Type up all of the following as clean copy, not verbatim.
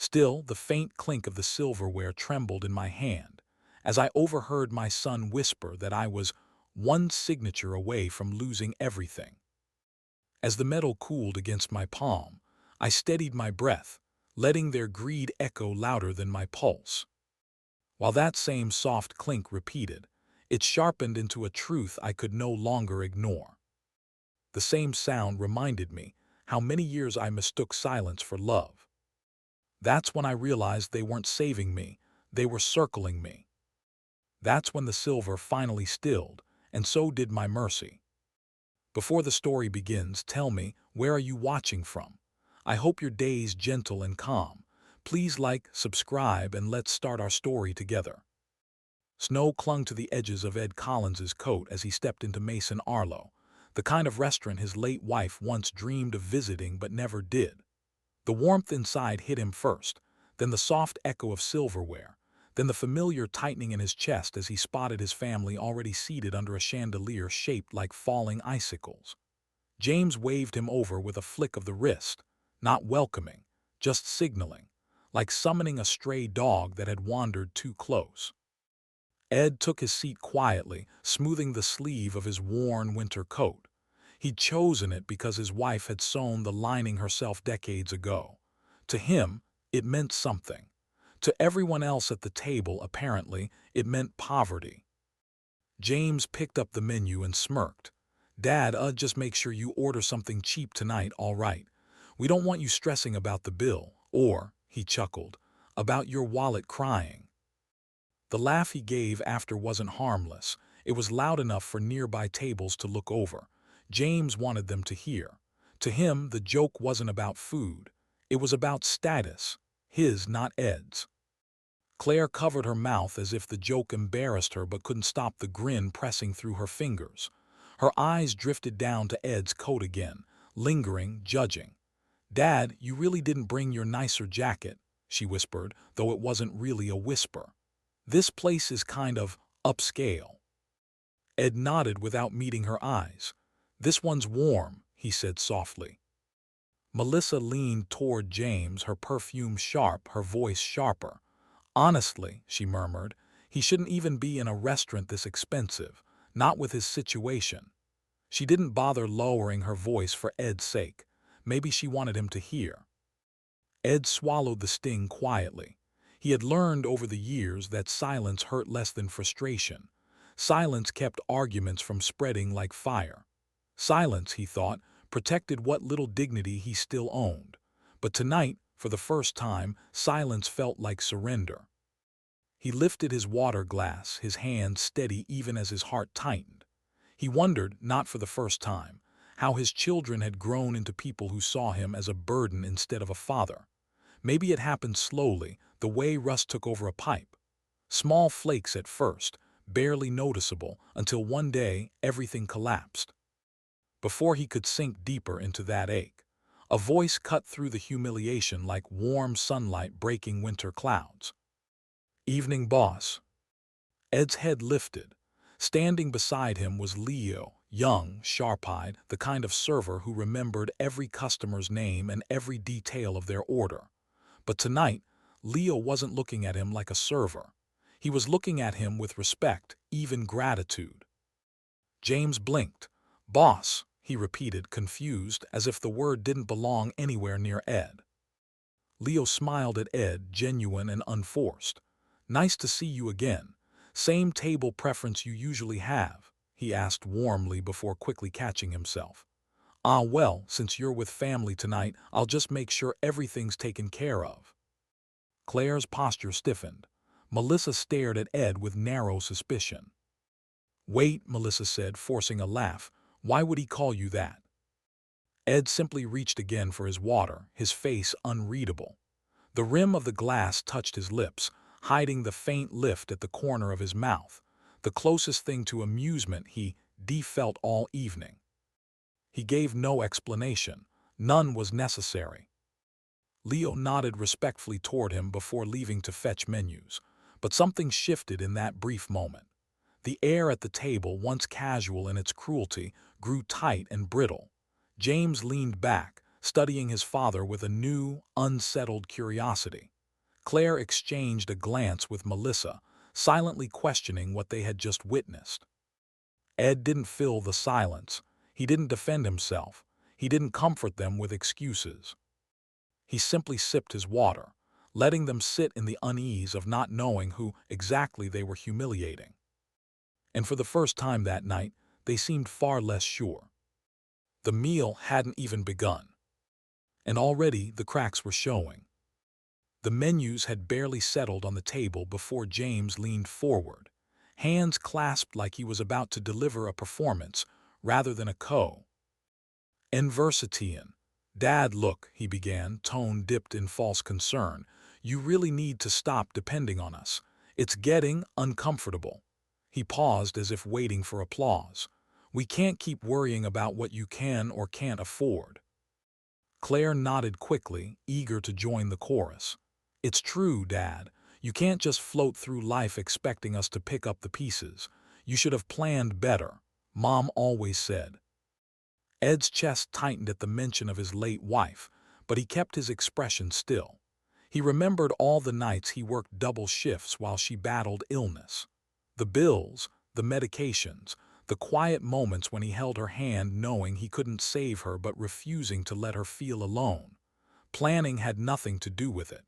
Still, the faint clink of the silverware trembled in my hand as I overheard my son whisper that I was one signature away from losing everything. As the metal cooled against my palm, I steadied my breath, letting their greed echo louder than my pulse. While that same soft clink repeated, it sharpened into a truth I could no longer ignore. The same sound reminded me how many years I mistook silence for love. That's when I realized they weren't saving me, they were circling me. That's when the silver finally stilled, and so did my mercy. Before the story begins, tell me, where are you watching from? I hope your day's gentle and calm. Please like, subscribe, and let's start our story together. Snow clung to the edges of Ed Collins's coat as he stepped into Mason Arlo, the kind of restaurant his late wife once dreamed of visiting but never did. The warmth inside hit him first, then the soft echo of silverware, then the familiar tightening in his chest as he spotted his family already seated under a chandelier shaped like falling icicles. James waved him over with a flick of the wrist, not welcoming, just signaling, like summoning a stray dog that had wandered too close. Ed took his seat quietly, smoothing the sleeve of his worn winter coat. He'd chosen it because his wife had sewn the lining herself decades ago. To him, it meant something. To everyone else at the table, apparently, it meant poverty. James picked up the menu and smirked. "Dad, just make sure you order something cheap tonight, all right? We don't want you stressing about the bill, or," he chuckled, "about your wallet crying." The laugh he gave after wasn't harmless. It was loud enough for nearby tables to look over. James wanted them to hear. To him, the joke wasn't about food. It was about status. His, not Ed's. Claire covered her mouth as if the joke embarrassed her but couldn't stop the grin pressing through her fingers. Her eyes drifted down to Ed's coat again, lingering, judging. "Dad, you really didn't bring your nicer jacket," she whispered, though it wasn't really a whisper. "This place is kind of upscale." Ed nodded without meeting her eyes. "This one's warm," he said softly. Melissa leaned toward James, her perfume sharp, her voice sharper. "Honestly," she murmured, "he shouldn't even be in a restaurant this expensive, not with his situation." She didn't bother lowering her voice for Ed's sake. Maybe she wanted him to hear. Ed swallowed the sting quietly. He had learned over the years that silence hurt less than frustration. Silence kept arguments from spreading like fire. Silence, he thought, protected what little dignity he still owned. But tonight, for the first time, silence felt like surrender. He lifted his water glass, his hand steady even as his heart tightened. He wondered, not for the first time, how his children had grown into people who saw him as a burden instead of a father. Maybe it happened slowly, the way rust took over a pipe. Small flakes at first, barely noticeable, until one day everything collapsed. Before he could sink deeper into that ache, a voice cut through the humiliation like warm sunlight breaking winter clouds. "Evening, boss." Ed's head lifted. Standing beside him was Leo, young, sharp-eyed, the kind of server who remembered every customer's name and every detail of their order. But tonight, Leo wasn't looking at him like a server. He was looking at him with respect, even gratitude. James blinked. "Boss," he repeated, confused, as if the word didn't belong anywhere near Ed. Leo smiled at Ed, genuine and unforced. "Nice to see you again. Same table preference you usually have?" he asked warmly before quickly catching himself. "Ah, well, since you're with family tonight, I'll just make sure everything's taken care of." Claire's posture stiffened. Melissa stared at Ed with narrow suspicion. "Wait," Melissa said, forcing a laugh. "Why would he call you that?" Ed simply reached again for his water, his face unreadable. The rim of the glass touched his lips, hiding the faint lift at the corner of his mouth, the closest thing to amusement he felt all evening. He gave no explanation. None was necessary. Leo nodded respectfully toward him before leaving to fetch menus. But something shifted in that brief moment. The air at the table, once casual in its cruelty, grew tight and brittle. James leaned back, studying his father with a new, unsettled curiosity. Claire exchanged a glance with Melissa, silently questioning what they had just witnessed. Ed didn't fill the silence. He didn't defend himself. He didn't comfort them with excuses. He simply sipped his water, letting them sit in the unease of not knowing who exactly they were humiliating. And for the first time that night, they seemed far less sure. The meal hadn't even begun, and already the cracks were showing. The menus had barely settled on the table before James leaned forward, hands clasped like he was about to deliver a performance rather than a Enversitian. Dad, look, he began, tone dipped in false concern. You really need to stop depending on us. It's getting uncomfortable. He paused as if waiting for applause. We can't keep worrying about what you can or can't afford. Claire nodded quickly, eager to join the chorus. It's true, Dad. You can't just float through life expecting us to pick up the pieces. You should have planned better, Mom always said. Ed's chest tightened at the mention of his late wife, but he kept his expression still. He remembered all the nights he worked double shifts while she battled illness. The bills, the medications, the quiet moments when he held her hand knowing he couldn't save her but refusing to let her feel alone. Planning had nothing to do with it.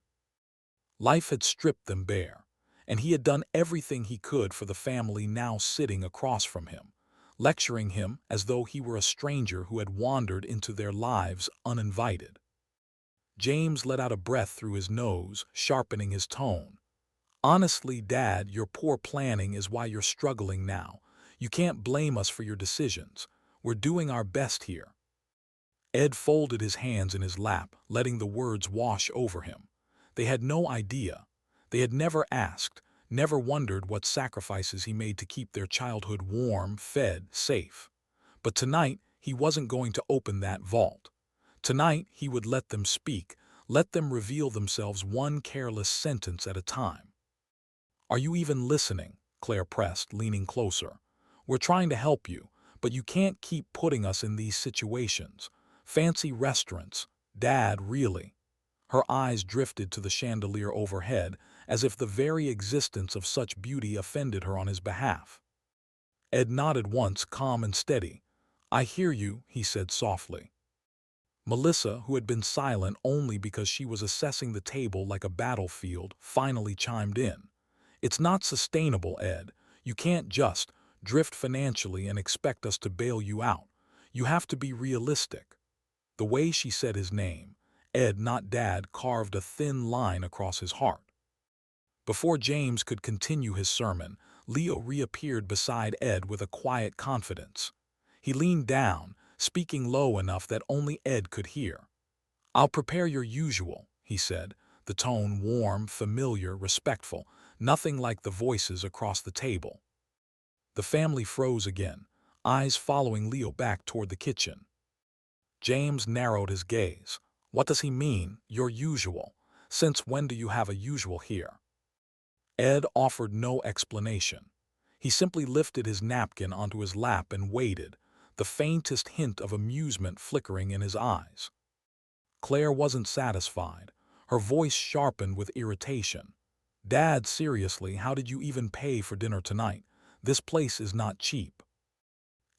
Life had stripped them bare, and he had done everything he could for the family now sitting across from him, lecturing him as though he were a stranger who had wandered into their lives uninvited. James let out a breath through his nose, sharpening his tone. Honestly, Dad, your poor planning is why you're struggling now. You can't blame us for your decisions. We're doing our best here. Ed folded his hands in his lap, letting the words wash over him. They had no idea. They had never asked, never wondered what sacrifices he made to keep their childhood warm, fed, safe. But tonight, he wasn't going to open that vault. Tonight, he would let them speak, let them reveal themselves one careless sentence at a time. Are you even listening? Claire pressed, leaning closer. We're trying to help you, but you can't keep putting us in these situations. Fancy restaurants. Dad, really? Her eyes drifted to the chandelier overhead, as if the very existence of such beauty offended her on his behalf. Ed nodded once, calm and steady. I hear you, he said softly. Melissa, who had been silent only because she was assessing the table like a battlefield, finally chimed in. It's not sustainable, Ed. You can't just drift financially and expect us to bail you out. You have to be realistic. The way she said his name, Ed, not Dad, carved a thin line across his heart. Before James could continue his sermon, Leo reappeared beside Ed with a quiet confidence. He leaned down, speaking low enough that only Ed could hear. I'll prepare your usual, he said, the tone warm, familiar, respectful, nothing like the voices across the table. The family froze again, eyes following Leo back toward the kitchen. James narrowed his gaze. What does he mean, your usual? Since when do you have a usual here? Ed offered no explanation. He simply lifted his napkin onto his lap and waited, the faintest hint of amusement flickering in his eyes. Claire wasn't satisfied, her voice sharpened with irritation. Dad, seriously, how did you even pay for dinner tonight? This place is not cheap.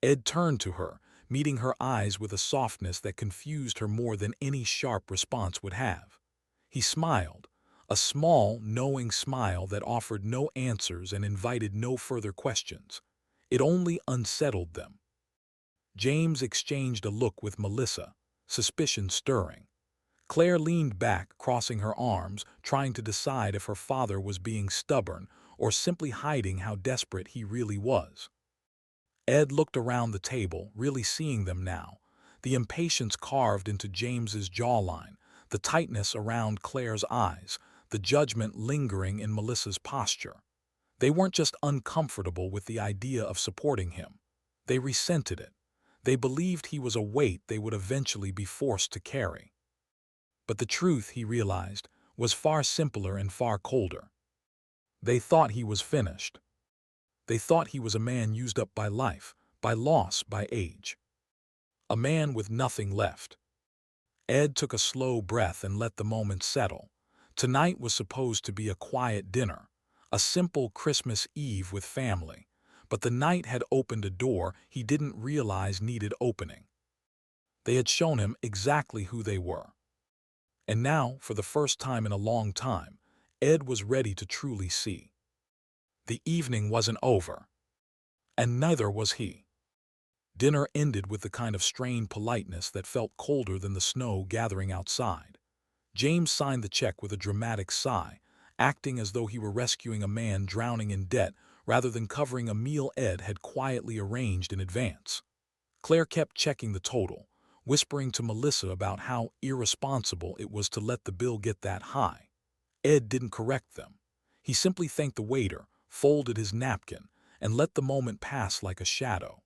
Ed turned to her, meeting her eyes with a softness that confused her more than any sharp response would have. He smiled, a small, knowing smile that offered no answers and invited no further questions. It only unsettled them. James exchanged a look with Melissa, suspicion stirring. Claire leaned back, crossing her arms, trying to decide if her father was being stubborn or simply hiding how desperate he really was. Ed looked around the table, really seeing them now, the impatience carved into James's jawline, the tightness around Claire's eyes, the judgment lingering in Melissa's posture. They weren't just uncomfortable with the idea of supporting him. They resented it. They believed he was a weight they would eventually be forced to carry. But the truth, he realized, was far simpler and far colder. They thought he was finished. They thought he was a man used up by life, by loss, by age. A man with nothing left. Ed took a slow breath and let the moment settle. Tonight was supposed to be a quiet dinner, a simple Christmas Eve with family, but the night had opened a door he didn't realize needed opening. They had shown him exactly who they were. And now, for the first time in a long time, Ed was ready to truly see. The evening wasn't over, and neither was he. Dinner ended with the kind of strained politeness that felt colder than the snow gathering outside. James signed the check with a dramatic sigh, acting as though he were rescuing a man drowning in debt rather than covering a meal Ed had quietly arranged in advance. Claire kept checking the total, whispering to Melissa about how irresponsible it was to let the bill get that high. Ed didn't correct them. He simply thanked the waiter, folded his napkin, and let the moment pass like a shadow.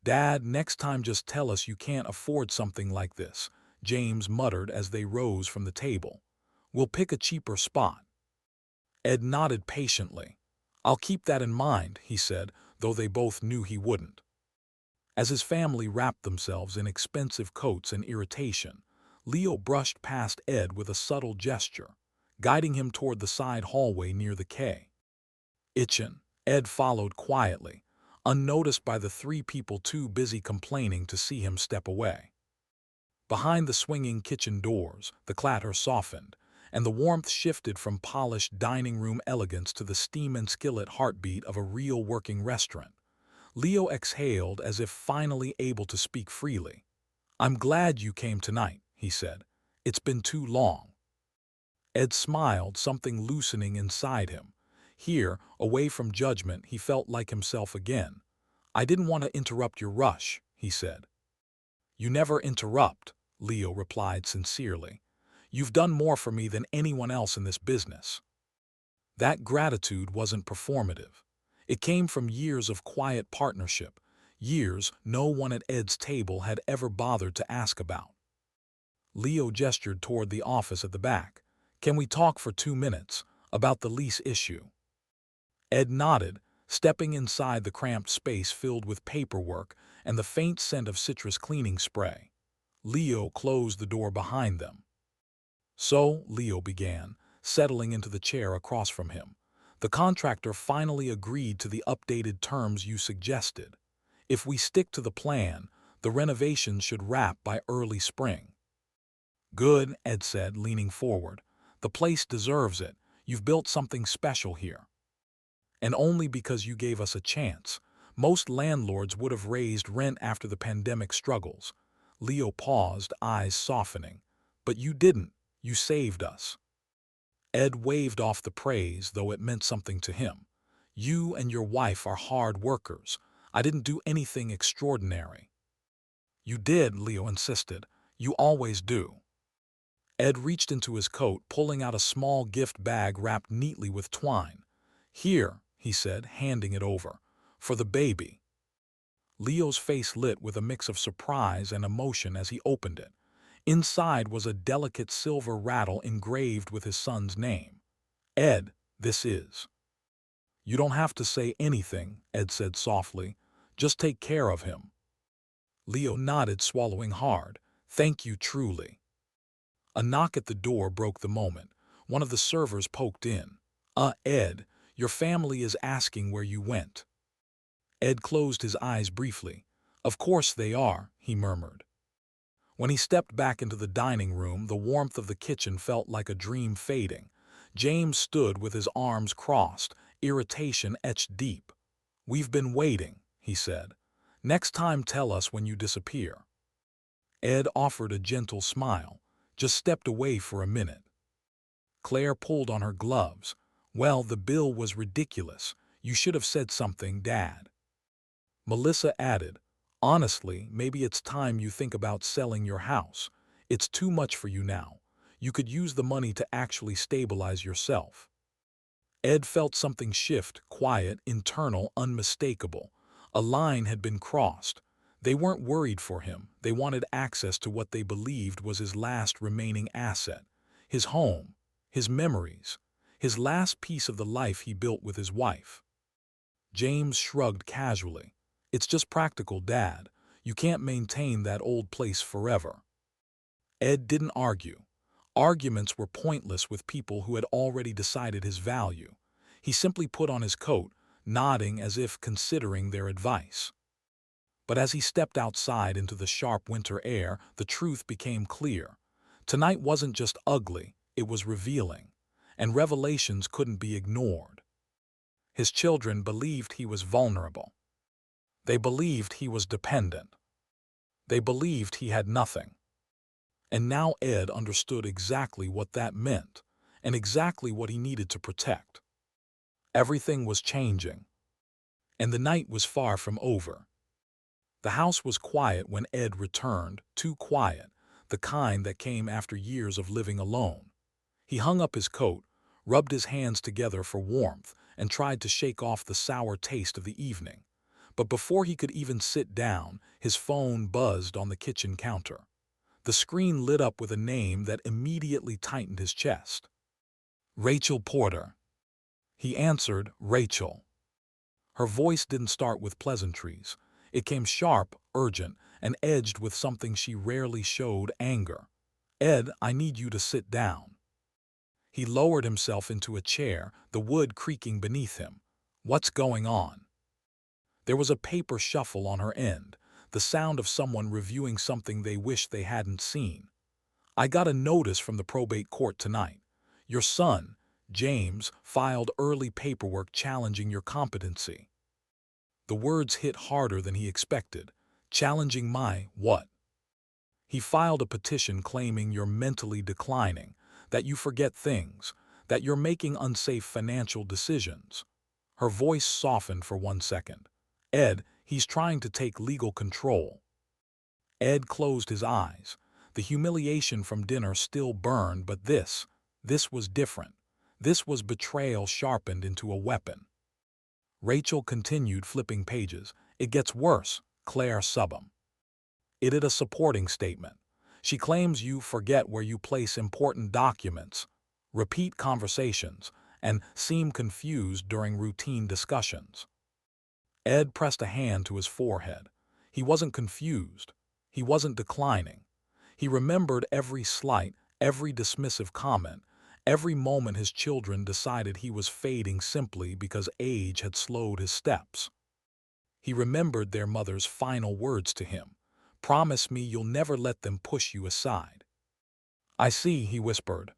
"Dad, next time just tell us you can't afford something like this," James muttered as they rose from the table. "We'll pick a cheaper spot." Ed nodded patiently. "I'll keep that in mind," he said, though they both knew he wouldn't. As his family wrapped themselves in expensive coats and irritation, Leo brushed past Ed with a subtle gesture, guiding him toward the side hallway near the kitchen. Ed followed quietly, unnoticed by the three people too busy complaining to see him step away. Behind the swinging kitchen doors, the clatter softened, and the warmth shifted from polished dining room elegance to the steam and skillet heartbeat of a real working restaurant. Leo exhaled as if finally able to speak freely. "I'm glad you came tonight," he said. "It's been too long." Ed smiled, something loosening inside him. Here, away from judgment, he felt like himself again. "I didn't want to interrupt your rush," he said. "You never interrupt," Leo replied sincerely. "You've done more for me than anyone else in this business." That gratitude wasn't performative. It came from years of quiet partnership, years no one at Ed's table had ever bothered to ask about. Leo gestured toward the office at the back. "Can we talk for 2 minutes about the lease issue?" Ed nodded, stepping inside the cramped space filled with paperwork and the faint scent of citrus cleaning spray. Leo closed the door behind them. "So," Leo began, settling into the chair across from him, "the contractor finally agreed to the updated terms you suggested. If we stick to the plan, the renovations should wrap by early spring." "Good," Ed said, leaning forward. "The place deserves it. You've built something special here. And only because you gave us a chance. Most landlords would have raised rent after the pandemic struggles." Leo paused, eyes softening. "But you didn't. You saved us." Ed waved off the praise, though it meant something to him. "You and your wife are hard workers. I didn't do anything extraordinary." "You did," Leo insisted. "You always do." Ed reached into his coat, pulling out a small gift bag wrapped neatly with twine. "Here," he said, handing it over, "for the baby." Leo's face lit with a mix of surprise and emotion as he opened it. Inside was a delicate silver rattle engraved with his son's name. "Ed, this is." "You don't have to say anything," Ed said softly. "Just take care of him." Leo nodded, swallowing hard. "Thank you truly." A knock at the door broke the moment. One of the servers poked in. Ed, your family is asking where you went." Ed closed his eyes briefly. "Of course they are," he murmured. When he stepped back into the dining room, the warmth of the kitchen felt like a dream fading. James stood with his arms crossed, irritation etched deep. "We've been waiting," he said. "Next time tell us when you disappear." Ed offered a gentle smile, just stepped away for a minute. Claire pulled on her gloves. "Well, the bill was ridiculous. You should have said something, Dad." Melissa added, "Honestly, maybe it's time you think about selling your house. It's too much for you now. You could use the money to actually stabilize yourself." Ed felt something shift, quiet, internal, unmistakable. A line had been crossed. They weren't worried for him. They wanted access to what they believed was his last remaining asset. His home, his memories, his last piece of the life he built with his wife. James shrugged casually. "It's just practical, Dad. You can't maintain that old place forever." Ed didn't argue. Arguments were pointless with people who had already decided his value. He simply put on his coat, nodding as if considering their advice. But as he stepped outside into the sharp winter air, the truth became clear. Tonight wasn't just ugly, it was revealing. And revelations couldn't be ignored. His children believed he was vulnerable. They believed he was dependent. They believed he had nothing. And now Ed understood exactly what that meant, and exactly what he needed to protect. Everything was changing, and the night was far from over. The house was quiet when Ed returned, too quiet, the kind that came after years of living alone. He hung up his coat, rubbed his hands together for warmth, and tried to shake off the sour taste of the evening. But before he could even sit down, his phone buzzed on the kitchen counter. The screen lit up with a name that immediately tightened his chest. Rachel Porter. He answered, Rachel. Her voice didn't start with pleasantries. It came sharp, urgent, and edged with something she rarely showed, anger. Ed, I need you to sit down. He lowered himself into a chair, the wood creaking beneath him. What's going on? There was a paper shuffle on her end, the sound of someone reviewing something they wished they hadn't seen. I got a notice from the probate court tonight. Your son, James, filed early paperwork challenging your competency. The words hit harder than he expected. Challenging my what? He filed a petition claiming you're mentally declining, that you forget things, that you're making unsafe financial decisions. Her voice softened for 1 second. Ed, he's trying to take legal control. Ed closed his eyes. The humiliation from dinner still burned, but this was different. This was betrayal sharpened into a weapon. Rachel continued flipping pages. It gets worse, Claire Subham. It is a supporting statement. She claims you forget where you place important documents, repeat conversations, and seem confused during routine discussions. Ed pressed a hand to his forehead. He wasn't confused. He wasn't declining. He remembered every slight, every dismissive comment, every moment his children decided he was fading simply because age had slowed his steps. He remembered their mother's final words to him. Promise me you'll never let them push you aside. I see, he whispered.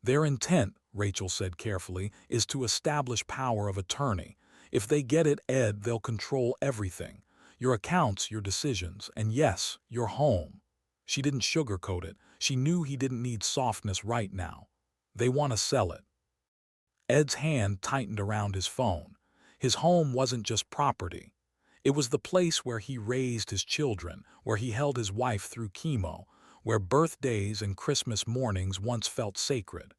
Their intent, Rachel said carefully, is to establish power of attorney. If they get it, Ed, they'll control everything. Your accounts, your decisions, and yes, your home. She didn't sugarcoat it. She knew he didn't need softness right now. They want to sell it. Ed's hand tightened around his phone. His home wasn't just property. It was the place where he raised his children, where he held his wife through chemo, where birthdays and Christmas mornings once felt sacred.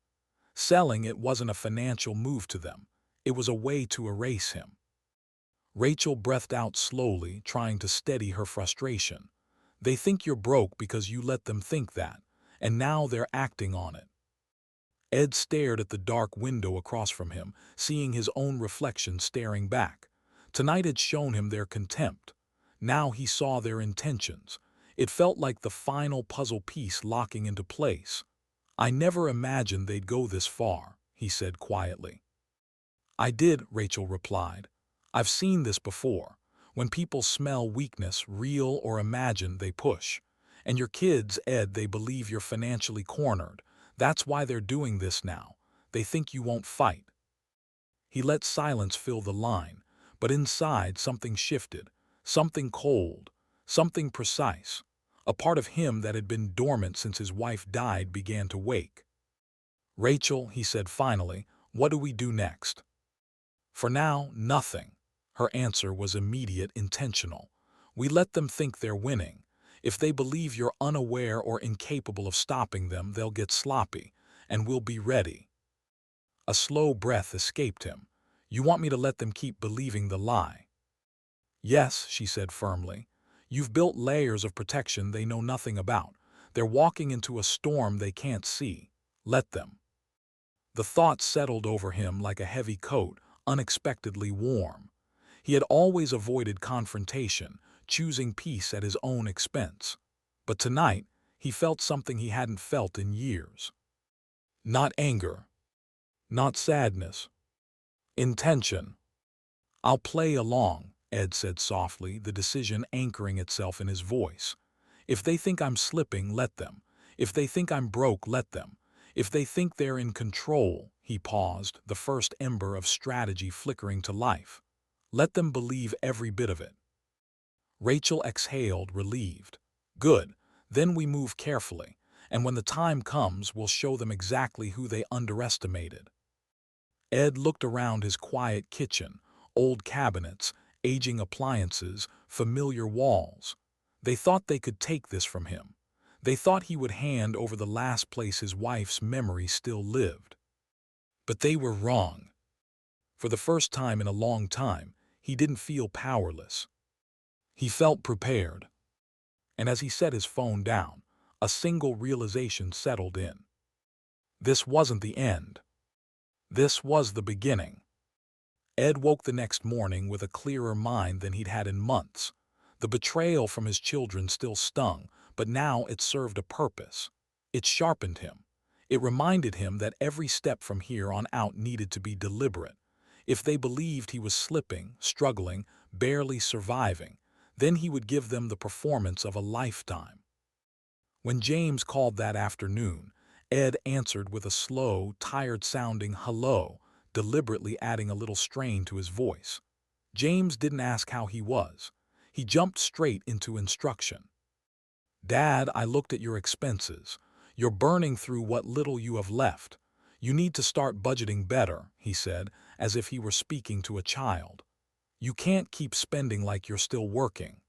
Selling it wasn't a financial move to them. It was a way to erase him. Rachel breathed out slowly, trying to steady her frustration. They think you're broke because you let them think that, and now they're acting on it. Ed stared at the dark window across from him, seeing his own reflection staring back. Tonight had shown him their contempt. Now he saw their intentions. It felt like the final puzzle piece locking into place. I never imagined they'd go this far, he said quietly. I did, Rachel replied. I've seen this before. When people smell weakness, real or imagined, they push. And your kids, Ed, they believe you're financially cornered. That's why they're doing this now. They think you won't fight. He let silence fill the line, but inside something shifted, something cold, something precise. A part of him that had been dormant since his wife died began to wake. Rachel, he said finally, what do we do next? For now, nothing. Her answer was immediate, intentional. We let them think they're winning. If they believe you're unaware or incapable of stopping them, they'll get sloppy, and we'll be ready. A slow breath escaped him. You want me to let them keep believing the lie? Yes, she said firmly. You've built layers of protection they know nothing about. They're walking into a storm they can't see. Let them. The thought settled over him like a heavy coat, unexpectedly warm. He had always avoided confrontation, choosing peace at his own expense. But tonight, He felt something he hadn't felt in years. Not anger, not sadness, intention. "I'll play along," Ed said softly, the decision anchoring itself in his voice. "If they think I'm slipping, let them. If they think I'm broke, let them. If they think they're in control," he paused, the first ember of strategy flickering to life. "Let them believe every bit of it." Rachel exhaled, relieved. "Good. Then we move carefully, and when the time comes, we'll show them exactly who they underestimated." Ed looked around his quiet kitchen, old cabinets, aging appliances, familiar walls. They thought they could take this from him. They thought he would hand over the last place his wife's memory still lived. But they were wrong. For the first time in a long time, he didn't feel powerless. He felt prepared. And as he set his phone down, a single realization settled in. This wasn't the end. This was the beginning. Ed woke the next morning with a clearer mind than he'd had in months. The betrayal from his children still stung, but now it served a purpose. It sharpened him. It reminded him that every step from here on out needed to be deliberate. If they believed he was slipping, struggling, barely surviving, then he would give them the performance of a lifetime. When James called that afternoon, Ed answered with a slow, tired-sounding hello, deliberately adding a little strain to his voice. James didn't ask how he was. He jumped straight into instruction. "Dad, I looked at your expenses. You're burning through what little you have left. You need to start budgeting better," he said, as if he were speaking to a child. "You can't keep spending like you're still working."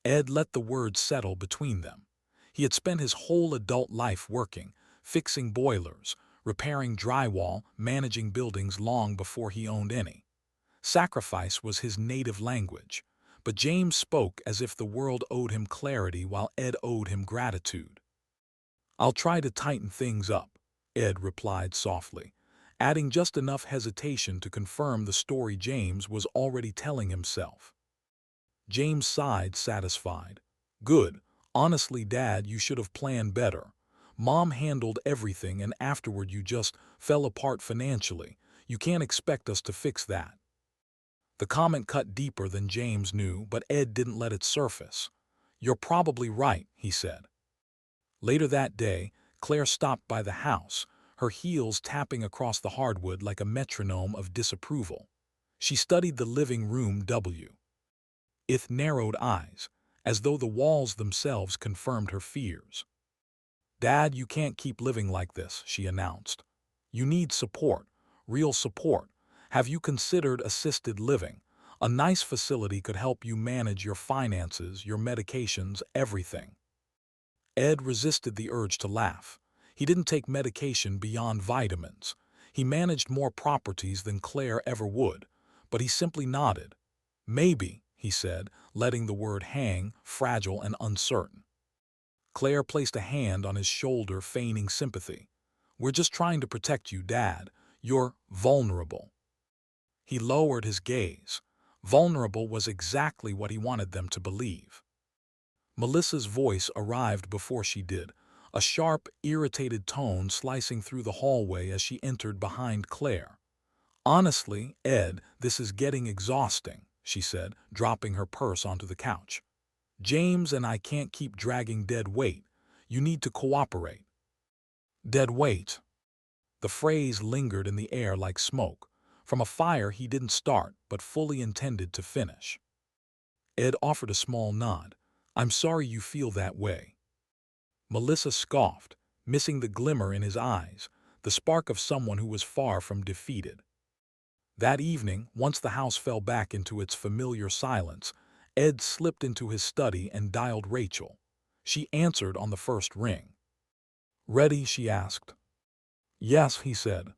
Ed let the words settle between them. He had spent his whole adult life working, fixing boilers, repairing drywall, managing buildings long before he owned any. Sacrifice was his native language, but James spoke as if the world owed him clarity while Ed owed him gratitude. "I'll try to tighten things up," Ed replied softly, adding just enough hesitation to confirm the story James was already telling himself. James sighed, satisfied. "Good. Honestly, Dad, you should have planned better. Mom handled everything and afterward you just fell apart financially. You can't expect us to fix that." The comment cut deeper than James knew, but Ed didn't let it surface. "You're probably right," he said. Later that day, Claire stopped by the house, her heels tapping across the hardwood like a metronome of disapproval. She studied the living room with narrowed eyes, as though the walls themselves confirmed her fears. "Dad, you can't keep living like this," she announced. "You need support, real support. Have you considered assisted living? A nice facility could help you manage your finances, your medications, everything." Ed resisted the urge to laugh. He didn't take medication beyond vitamins. He managed more properties than Claire ever would, but he simply nodded. "Maybe," he said, letting the word hang, fragile and uncertain. Claire placed a hand on his shoulder, feigning sympathy. "We're just trying to protect you, Dad. You're vulnerable." He lowered his gaze. Vulnerable was exactly what he wanted them to believe. Melissa's voice arrived before she did, a sharp, irritated tone slicing through the hallway as she entered behind Claire. "Honestly, Ed, this is getting exhausting," she said, dropping her purse onto the couch. "James and I can't keep dragging dead weight. You need to cooperate." Dead weight. The phrase lingered in the air like smoke, from a fire he didn't start but fully intended to finish. Ed offered a small nod. "I'm sorry you feel that way." Melissa scoffed, missing the glimmer in his eyes, the spark of someone who was far from defeated. That evening, once the house fell back into its familiar silence, Ed slipped into his study and dialed Rachel. She answered on the first ring. "Ready?" she asked. "Yes," he said.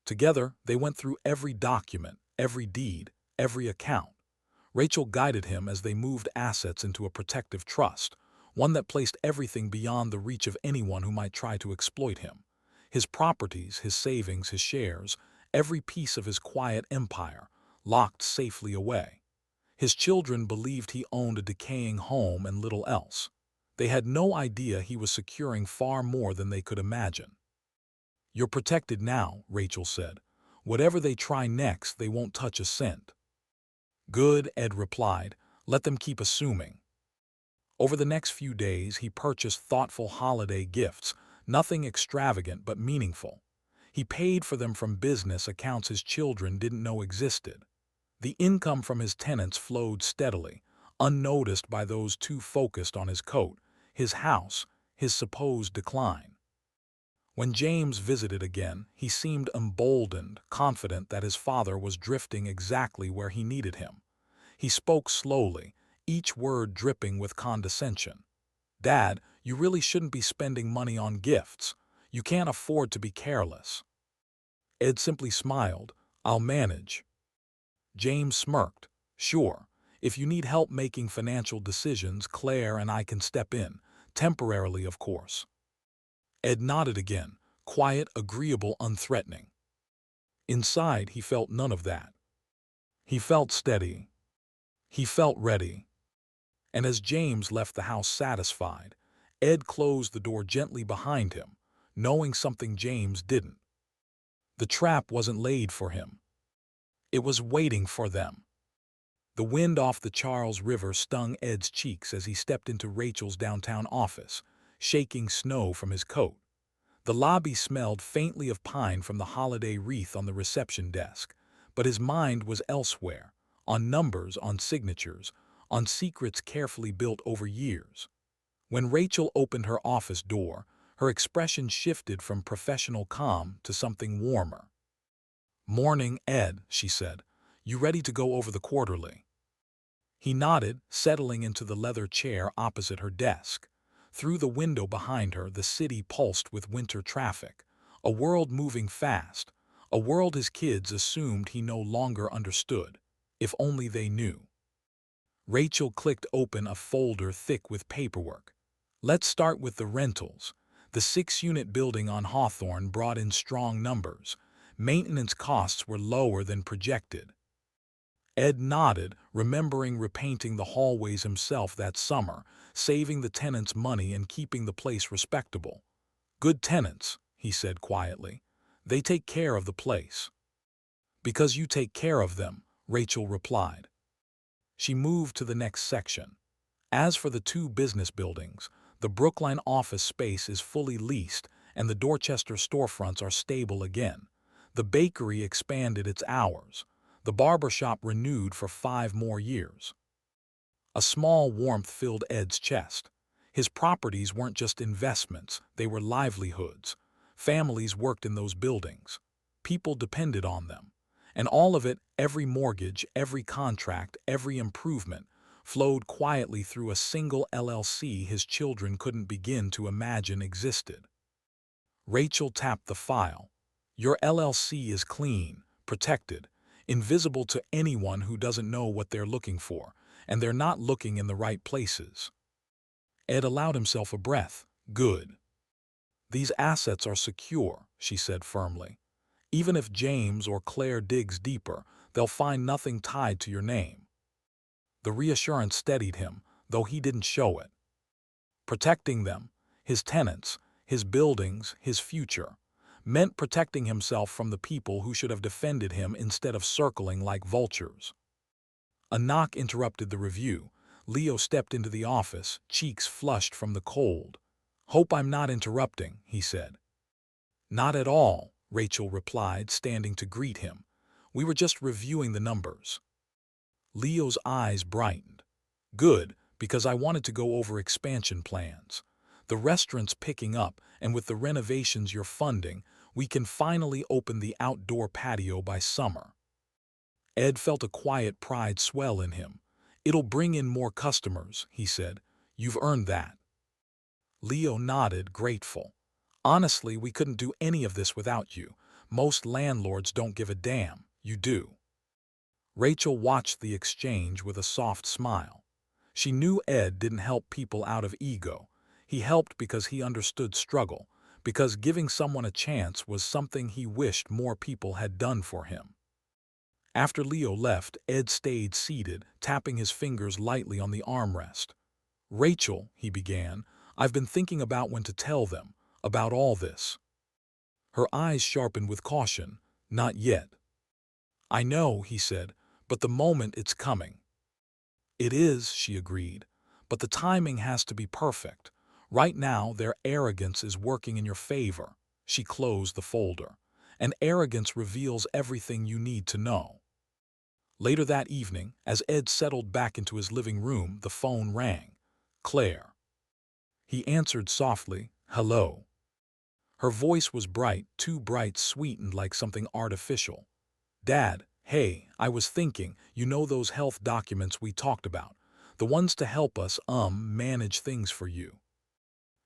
Together, they went through every document, every deed, every account. Rachel guided him as they moved assets into a protective trust, one that placed everything beyond the reach of anyone who might try to exploit him. His properties, his savings, his shares, every piece of his quiet empire, locked safely away. His children believed he owned a decaying home and little else. They had no idea he was securing far more than they could imagine. "You're protected now," Rachel said. "Whatever they try next, they won't touch a cent." "Good," Ed replied. "Let them keep assuming." Over the next few days, he purchased thoughtful holiday gifts, nothing extravagant but meaningful. He paid for them from business accounts his children didn't know existed. The income from his tenants flowed steadily, unnoticed by those too focused on his coat, his house, his supposed decline. When James visited again, he seemed emboldened, confident that his father was drifting exactly where he needed him. He spoke slowly, each word dripping with condescension. "Dad, you really shouldn't be spending money on gifts. You can't afford to be careless." Ed simply smiled. "I'll manage." James smirked. "Sure. If you need help making financial decisions, Claire and I can step in. Temporarily, of course." Ed nodded again, quiet, agreeable, unthreatening. Inside, he felt none of that. He felt steady. He felt ready. And as James left the house satisfied, Ed closed the door gently behind him, knowing something James didn't. The trap wasn't laid for him. It was waiting for them. The wind off the Charles River stung Ed's cheeks as he stepped into Rachel's downtown office, shaking snow from his coat. The lobby smelled faintly of pine from the holiday wreath on the reception desk, but his mind was elsewhere, on numbers, on signatures, on secrets carefully built over years. When Rachel opened her office door, her expression shifted from professional calm to something warmer. "Morning, Ed," she said. "You ready to go over the quarterly?" He nodded, settling into the leather chair opposite her desk. Through the window behind her, the city pulsed with winter traffic, a world moving fast, a world his kids assumed he no longer understood, if only they knew. Rachel clicked open a folder thick with paperwork. "Let's start with the rentals." The 6-unit building on Hawthorne brought in strong numbers. Maintenance costs were lower than projected. Ed nodded, remembering repainting the hallways himself that summer, saving the tenants money and keeping the place respectable. "Good tenants," he said quietly. "They take care of the place." "Because you take care of them," Rachel replied. She moved to the next section. As for the 2 business buildings, the Brookline office space is fully leased and the Dorchester storefronts are stable again. The bakery expanded its hours. The barber shop renewed for 5 more years. A small warmth filled Ed's chest. His properties weren't just investments, they were livelihoods. Families worked in those buildings. People depended on them. And all of it, every mortgage, every contract, every improvement, flowed quietly through a single LLC his children couldn't begin to imagine existed. Rachel tapped the file. "Your LLC is clean, protected, invisible to anyone who doesn't know what they're looking for, and they're not looking in the right places." Ed allowed himself a breath. "Good." "These assets are secure," she said firmly. "Even if James or Claire digs deeper, they'll find nothing tied to your name." The reassurance steadied him, though he didn't show it. Protecting them, his tenants, his buildings, his future, meant protecting himself from the people who should have defended him instead of circling like vultures. A knock interrupted the review. Leo stepped into the office, cheeks flushed from the cold. "Hope I'm not interrupting," he said. "Not at all," Rachel replied, standing to greet him. "We were just reviewing the numbers." Leo's eyes brightened. "Good, because I wanted to go over expansion plans. The restaurant's picking up, and with the renovations you're funding, we can finally open the outdoor patio by summer." Ed felt a quiet pride swell in him. "It'll bring in more customers," he said. "You've earned that." Leo nodded, grateful. "Honestly, we couldn't do any of this without you. Most landlords don't give a damn. You do." Rachel watched the exchange with a soft smile. She knew Ed didn't help people out of ego. He helped because he understood struggle, because giving someone a chance was something he wished more people had done for him. After Leo left, Ed stayed seated, tapping his fingers lightly on the armrest. "Rachel," he began, "I've been thinking about when to tell them about all this." Her eyes sharpened with caution. "Not yet." "I know," he said, "but the moment it's coming." "It is," she agreed, "but the timing has to be perfect. Right now, their arrogance is working in your favor." She closed the folder. "And arrogance reveals everything you need to know." Later that evening, as Ed settled back into his living room, the phone rang. Claire. He answered softly, "Hello." Her voice was bright, too bright, sweetened like something artificial. "Dad, hey, I was thinking, you know those health documents we talked about, the ones to help us, manage things for you."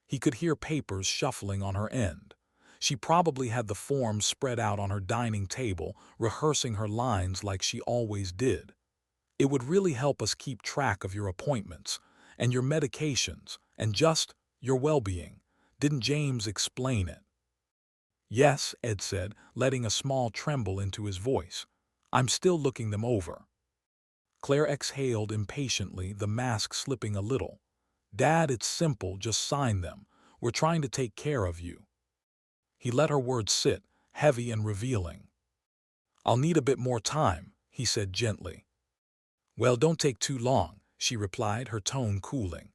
He could hear papers shuffling on her end. She probably had the forms spread out on her dining table, rehearsing her lines like she always did. "It would really help us keep track of your appointments, and your medications, and just your well-being." Didn't James explain it? "Yes," Ed said, letting a small tremble into his voice. "I'm still looking them over." Claire exhaled impatiently, the mask slipping a little. "Dad, it's simple, just sign them. We're trying to take care of you." He let her words sit, heavy and revealing. "I'll need a bit more time," he said gently. "Well, don't take too long," she replied, her tone cooling.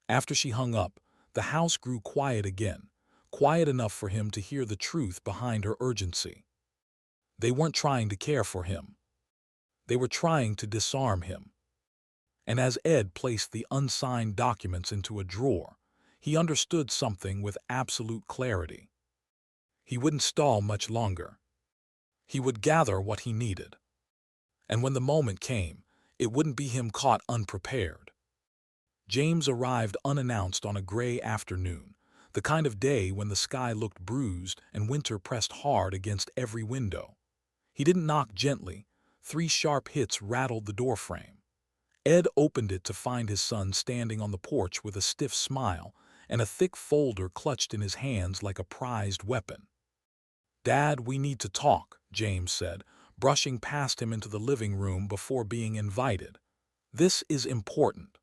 After she hung up, the house grew quiet again, quiet enough for him to hear the truth behind her urgency. They weren't trying to care for him. They were trying to disarm him. And as Ed placed the unsigned documents into a drawer, he understood something with absolute clarity. He wouldn't stall much longer. He would gather what he needed. And when the moment came, it wouldn't be him caught unprepared. James arrived unannounced on a gray afternoon, the kind of day when the sky looked bruised and winter pressed hard against every window. He didn't knock gently. 3 sharp hits rattled the doorframe. Ed opened it to find his son standing on the porch with a stiff smile and a thick folder clutched in his hands like a prized weapon. "Dad, we need to talk," James said, brushing past him into the living room before being invited. "This is important."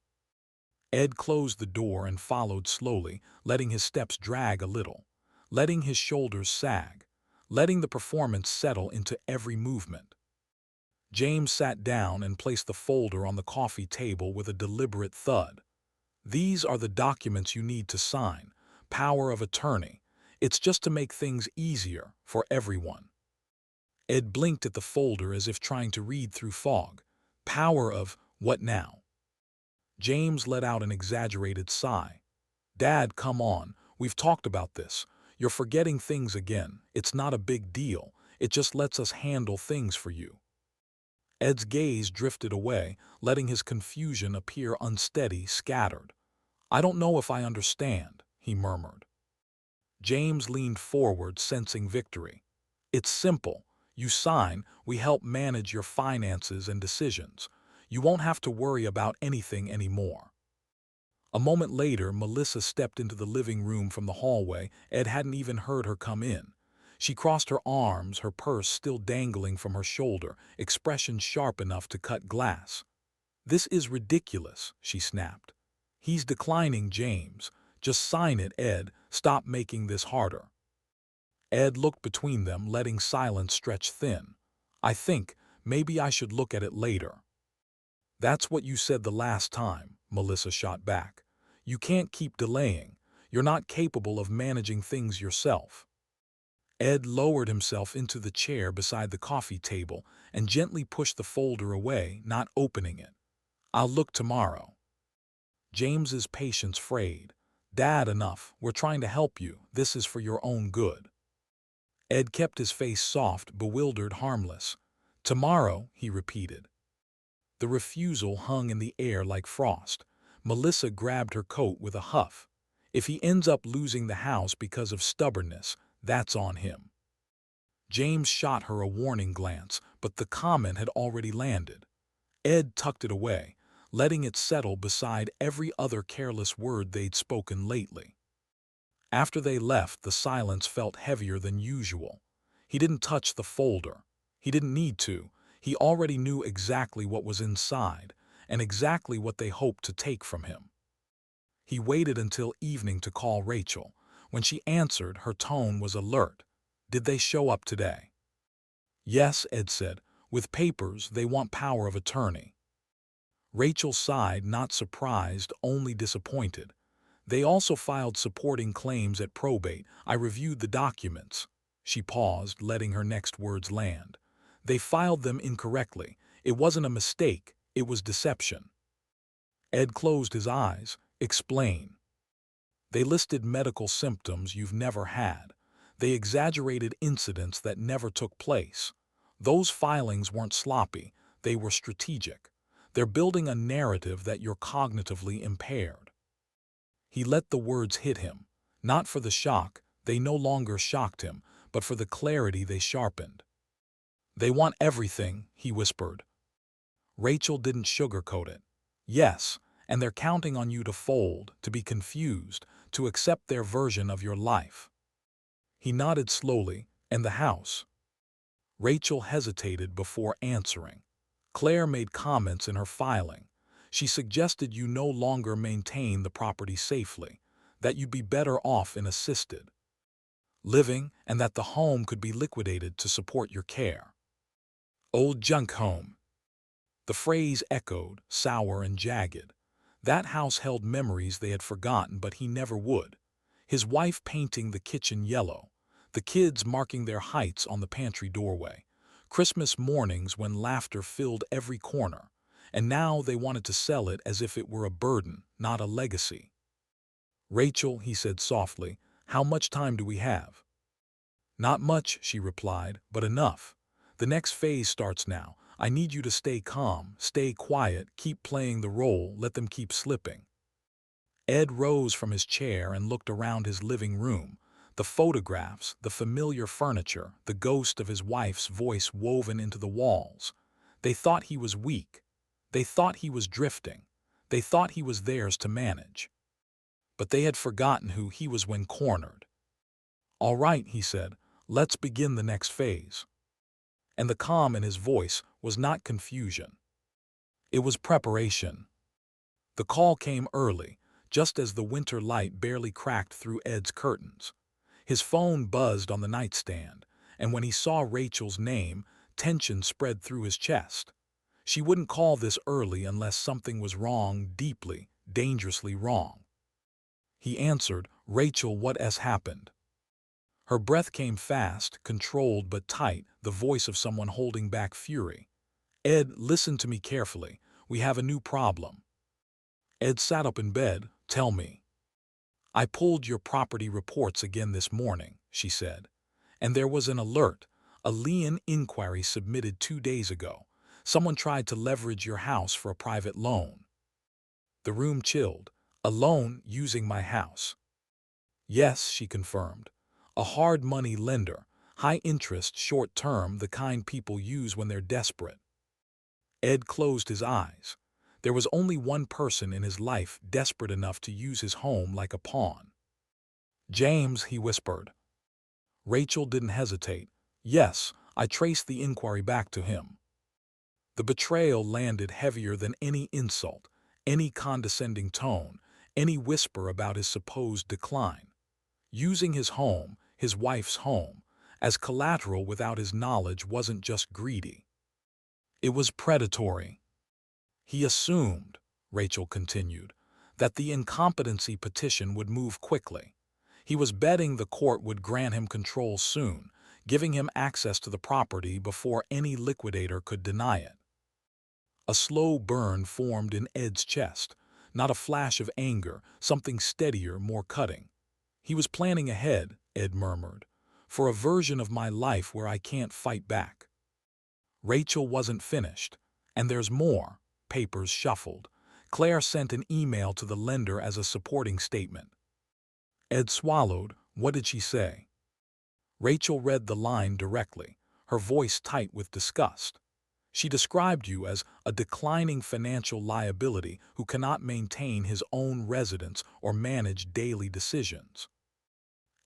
Ed closed the door and followed slowly, letting his steps drag a little, letting his shoulders sag, letting the performance settle into every movement. James sat down and placed the folder on the coffee table with a deliberate thud. "These are the documents you need to sign. Power of attorney. It's just to make things easier for everyone." Ed blinked at the folder as if trying to read through fog. "Power of what now?" James let out an exaggerated sigh. "Dad, come on. We've talked about this. You're forgetting things again. It's not a big deal. It just lets us handle things for you." Ed's gaze drifted away, letting his confusion appear unsteady, scattered. "I don't know if I understand," he murmured. James leaned forward, sensing victory. "It's simple. You sign, we help manage your finances and decisions. You won't have to worry about anything anymore." A moment later, Melissa stepped into the living room from the hallway. Ed hadn't even heard her come in. She crossed her arms, her purse still dangling from her shoulder, expression sharp enough to cut glass. "This is ridiculous," she snapped. "He's declining, James. Just sign it, Ed. Stop making this harder." Ed looked between them, letting silence stretch thin. "I think maybe I should look at it later." "That's what you said the last time," Melissa shot back. "You can't keep delaying. You're not capable of managing things yourself." Ed lowered himself into the chair beside the coffee table and gently pushed the folder away, not opening it. "I'll look tomorrow." James's patience frayed. "Dad, enough. We're trying to help you. This is for your own good." Ed kept his face soft, bewildered, harmless. "Tomorrow," he repeated. The refusal hung in the air like frost. Melissa grabbed her coat with a huff. "If he ends up losing the house because of stubbornness, that's on him." James shot her a warning glance, but the comment had already landed. Ed tucked it away, letting it settle beside every other careless word they'd spoken lately. After they left, the silence felt heavier than usual. He didn't touch the folder. He didn't need to. He already knew exactly what was inside, and exactly what they hoped to take from him. He waited until evening to call Rachel. When she answered, her tone was alert. "Did they show up today?" "Yes," Ed said. "With papers, they want power of attorney." Rachel sighed, not surprised, only disappointed. "They also filed supporting claims at probate. I reviewed the documents." She paused, letting her next words land. "They filed them incorrectly. It wasn't a mistake, it was deception." Ed closed his eyes. "Explain." "They listed medical symptoms you've never had. They exaggerated incidents that never took place. Those filings weren't sloppy, they were strategic. They're building a narrative that you're cognitively impaired." He let the words hit him. Not for the shock, they no longer shocked him, but for the clarity they sharpened. "They want everything," he whispered. Rachel didn't sugarcoat it. "Yes, and they're counting on you to fold, to be confused, to accept their version of your life." He nodded slowly. "And the house?" Rachel hesitated before answering. "Claire made comments in her filing. She suggested you no longer maintain the property safely, that you'd be better off in assisted living, and that the home could be liquidated to support your care." "Old junk home." The phrase echoed, sour and jagged. That house held memories they had forgotten, but he never would. His wife painting the kitchen yellow, the kids marking their heights on the pantry doorway, Christmas mornings when laughter filled every corner, and now they wanted to sell it as if it were a burden, not a legacy. "Rachel," he said softly, "how much time do we have?" "Not much," she replied, "but enough. The next phase starts now. I need you to stay calm, stay quiet, keep playing the role, let them keep slipping." Ed rose from his chair and looked around his living room. The photographs, the familiar furniture, the ghost of his wife's voice woven into the walls. They thought he was weak. They thought he was drifting. They thought he was theirs to manage. But they had forgotten who he was when cornered. "All right," he said, "let's begin the next phase." And the calm in his voice was not confusion. It was preparation. The call came early, just as the winter light barely cracked through Ed's curtains. His phone buzzed on the nightstand, and when he saw Rachel's name, tension spread through his chest. She wouldn't call this early unless something was wrong, deeply, dangerously wrong. He answered, "Rachel, what has happened?" Her breath came fast, controlled but tight, the voice of someone holding back fury. "Ed, listen to me carefully. We have a new problem." Ed sat up in bed. "Tell me." "I pulled your property reports again this morning," she said. "And there was an alert, a lien inquiry submitted 2 days ago. Someone tried to leverage your house for a private loan." The room chilled. "A loan using my house?" "Yes," she confirmed. "A hard money lender, high interest, short term, the kind people use when they're desperate." Ed closed his eyes. There was only one person in his life desperate enough to use his home like a pawn. "James," he whispered. Rachel didn't hesitate. "Yes, I traced the inquiry back to him." The betrayal landed heavier than any insult, any condescending tone, any whisper about his supposed decline. Using his home, his wife's home, as collateral without his knowledge wasn't just greedy. It was predatory. "He assumed," Rachel continued, "that the incompetency petition would move quickly. He was betting the court would grant him control soon, giving him access to the property before any liquidator could deny it." A slow burn formed in Ed's chest, not a flash of anger, something steadier, more cutting. "He was planning ahead," Ed murmured, "for a version of my life where I can't fight back." Rachel wasn't finished. "And there's more." Papers shuffled. Claire sent an email to the lender as a supporting statement. Ed swallowed. "What did she say?" Rachel read the line directly, her voice tight with disgust. "She described you as a declining financial liability who cannot maintain his own residence or manage daily decisions."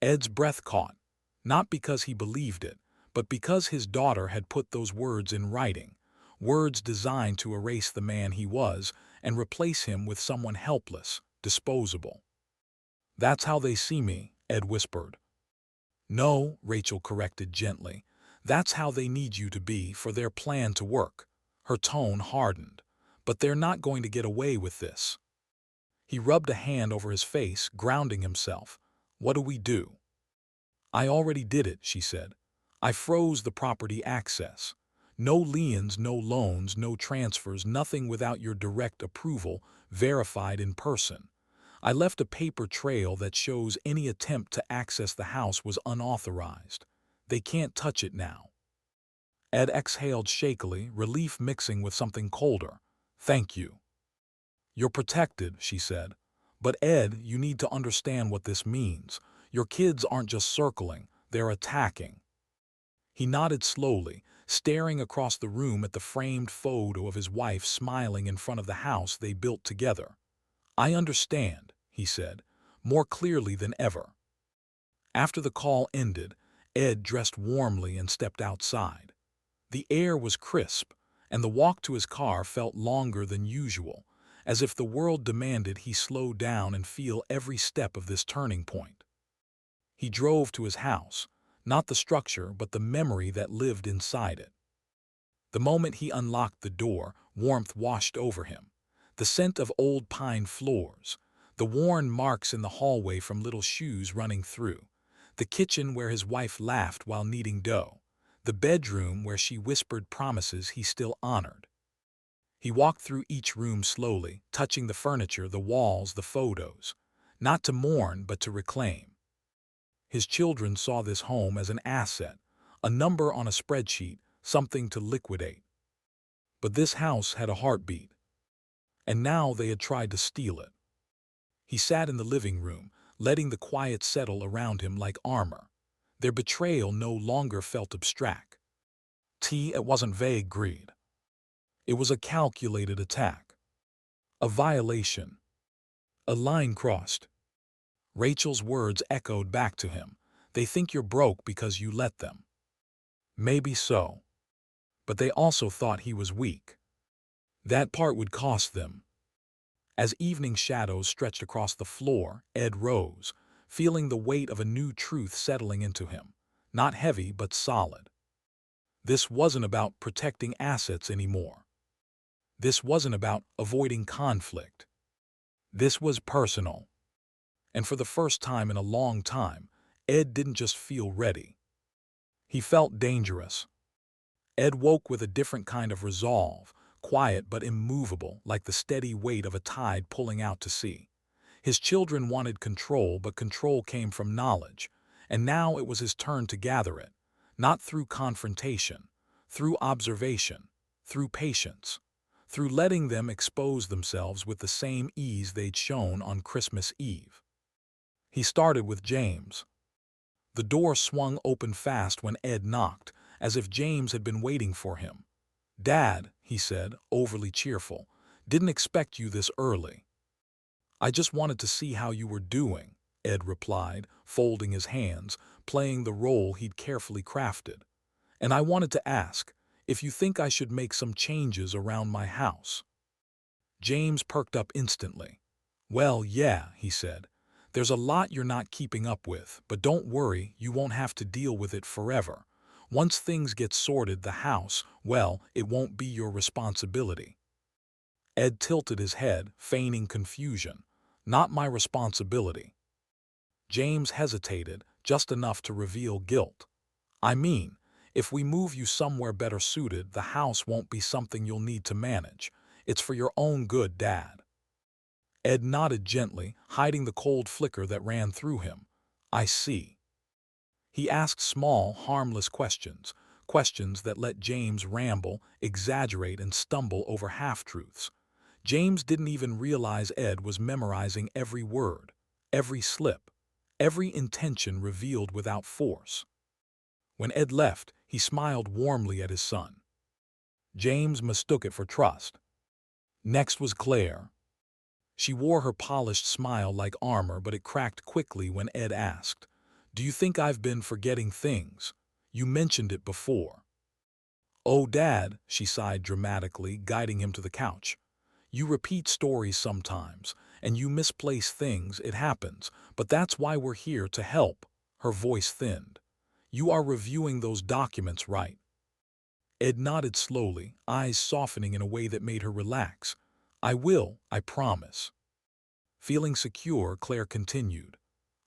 Ed's breath caught, not because he believed it, but because his daughter had put those words in writing, words designed to erase the man he was and replace him with someone helpless, disposable. That's how they see me, Ed whispered. No, Rachel corrected gently. That's how they need you to be for their plan to work. Her tone hardened. But they're not going to get away with this. He rubbed a hand over his face, grounding himself. What do we do? I already did it, she said. I froze the property access. No liens, no loans, no transfers, nothing without your direct approval, verified in person. I left a paper trail that shows any attempt to access the house was unauthorized. They can't touch it now. Ed exhaled shakily, relief mixing with something colder. Thank you. You're protected, she said. But Ed, you need to understand what this means. Your kids aren't just circling, they're attacking. He nodded slowly, staring across the room at the framed photo of his wife smiling in front of the house they built together. I understand, he said, more clearly than ever. After the call ended, Ed dressed warmly and stepped outside. The air was crisp, and the walk to his car felt longer than usual, as if the world demanded he slow down and feel every step of this turning point. He drove to his house, not the structure but the memory that lived inside it. The moment he unlocked the door, warmth washed over him. The scent of old pine floors, the worn marks in the hallway from little shoes running through, the kitchen where his wife laughed while kneading dough, the bedroom where she whispered promises he still honored. He walked through each room slowly, touching the furniture, the walls, the photos, not to mourn but to reclaim. His children saw this home as an asset, a number on a spreadsheet, something to liquidate. But this house had a heartbeat, and now they had tried to steal it. He sat in the living room, letting the quiet settle around him like armor. Their betrayal no longer felt abstract. It wasn't vague greed. It was a calculated attack. A violation. A line crossed. Rachel's words echoed back to him. They think you're broke because you let them. Maybe so. But they also thought he was weak. That part would cost them. As evening shadows stretched across the floor, Ed rose, feeling the weight of a new truth settling into him. Not heavy, but solid. This wasn't about protecting assets anymore. This wasn't about avoiding conflict. This was personal. And for the first time in a long time, Ed didn't just feel ready. He felt dangerous. Ed woke with a different kind of resolve, quiet but immovable, like the steady weight of a tide pulling out to sea. His children wanted control, but control came from knowledge, and now it was his turn to gather it, not through confrontation, through observation, through patience, through letting them expose themselves with the same ease they'd shown on Christmas Eve. He started with James. The door swung open fast when Ed knocked, as if James had been waiting for him. "Dad," he said, overly cheerful, "didn't expect you this early." "I just wanted to see how you were doing," Ed replied, folding his hands, playing the role he'd carefully crafted. "And I wanted to ask if you think I should make some changes around my house." James perked up instantly. "Well, yeah," he said. "There's a lot you're not keeping up with, but don't worry, you won't have to deal with it forever. Once things get sorted, the house, well, it won't be your responsibility." Ed tilted his head, feigning confusion. "Not my responsibility." James hesitated, just enough to reveal guilt. "I mean, if we move you somewhere better suited, the house won't be something you'll need to manage. It's for your own good, Dad." Ed nodded gently, hiding the cold flicker that ran through him. "I see." He asked small, harmless questions, questions that let James ramble, exaggerate, and stumble over half-truths. James didn't even realize Ed was memorizing every word, every slip, every intention revealed without force. When Ed left, he smiled warmly at his son. James mistook it for trust. Next was Claire. She wore her polished smile like armor, but it cracked quickly when Ed asked, "Do you think I've been forgetting things? You mentioned it before." "Oh, Dad," she sighed dramatically, guiding him to the couch. "You repeat stories sometimes, And you misplace things, it happens. But that's why we're here to help. Her voice thinned. You are reviewing those documents, right? Ed nodded slowly, eyes softening in a way that made her relax. I will, I promise. Feeling secure, Claire continued.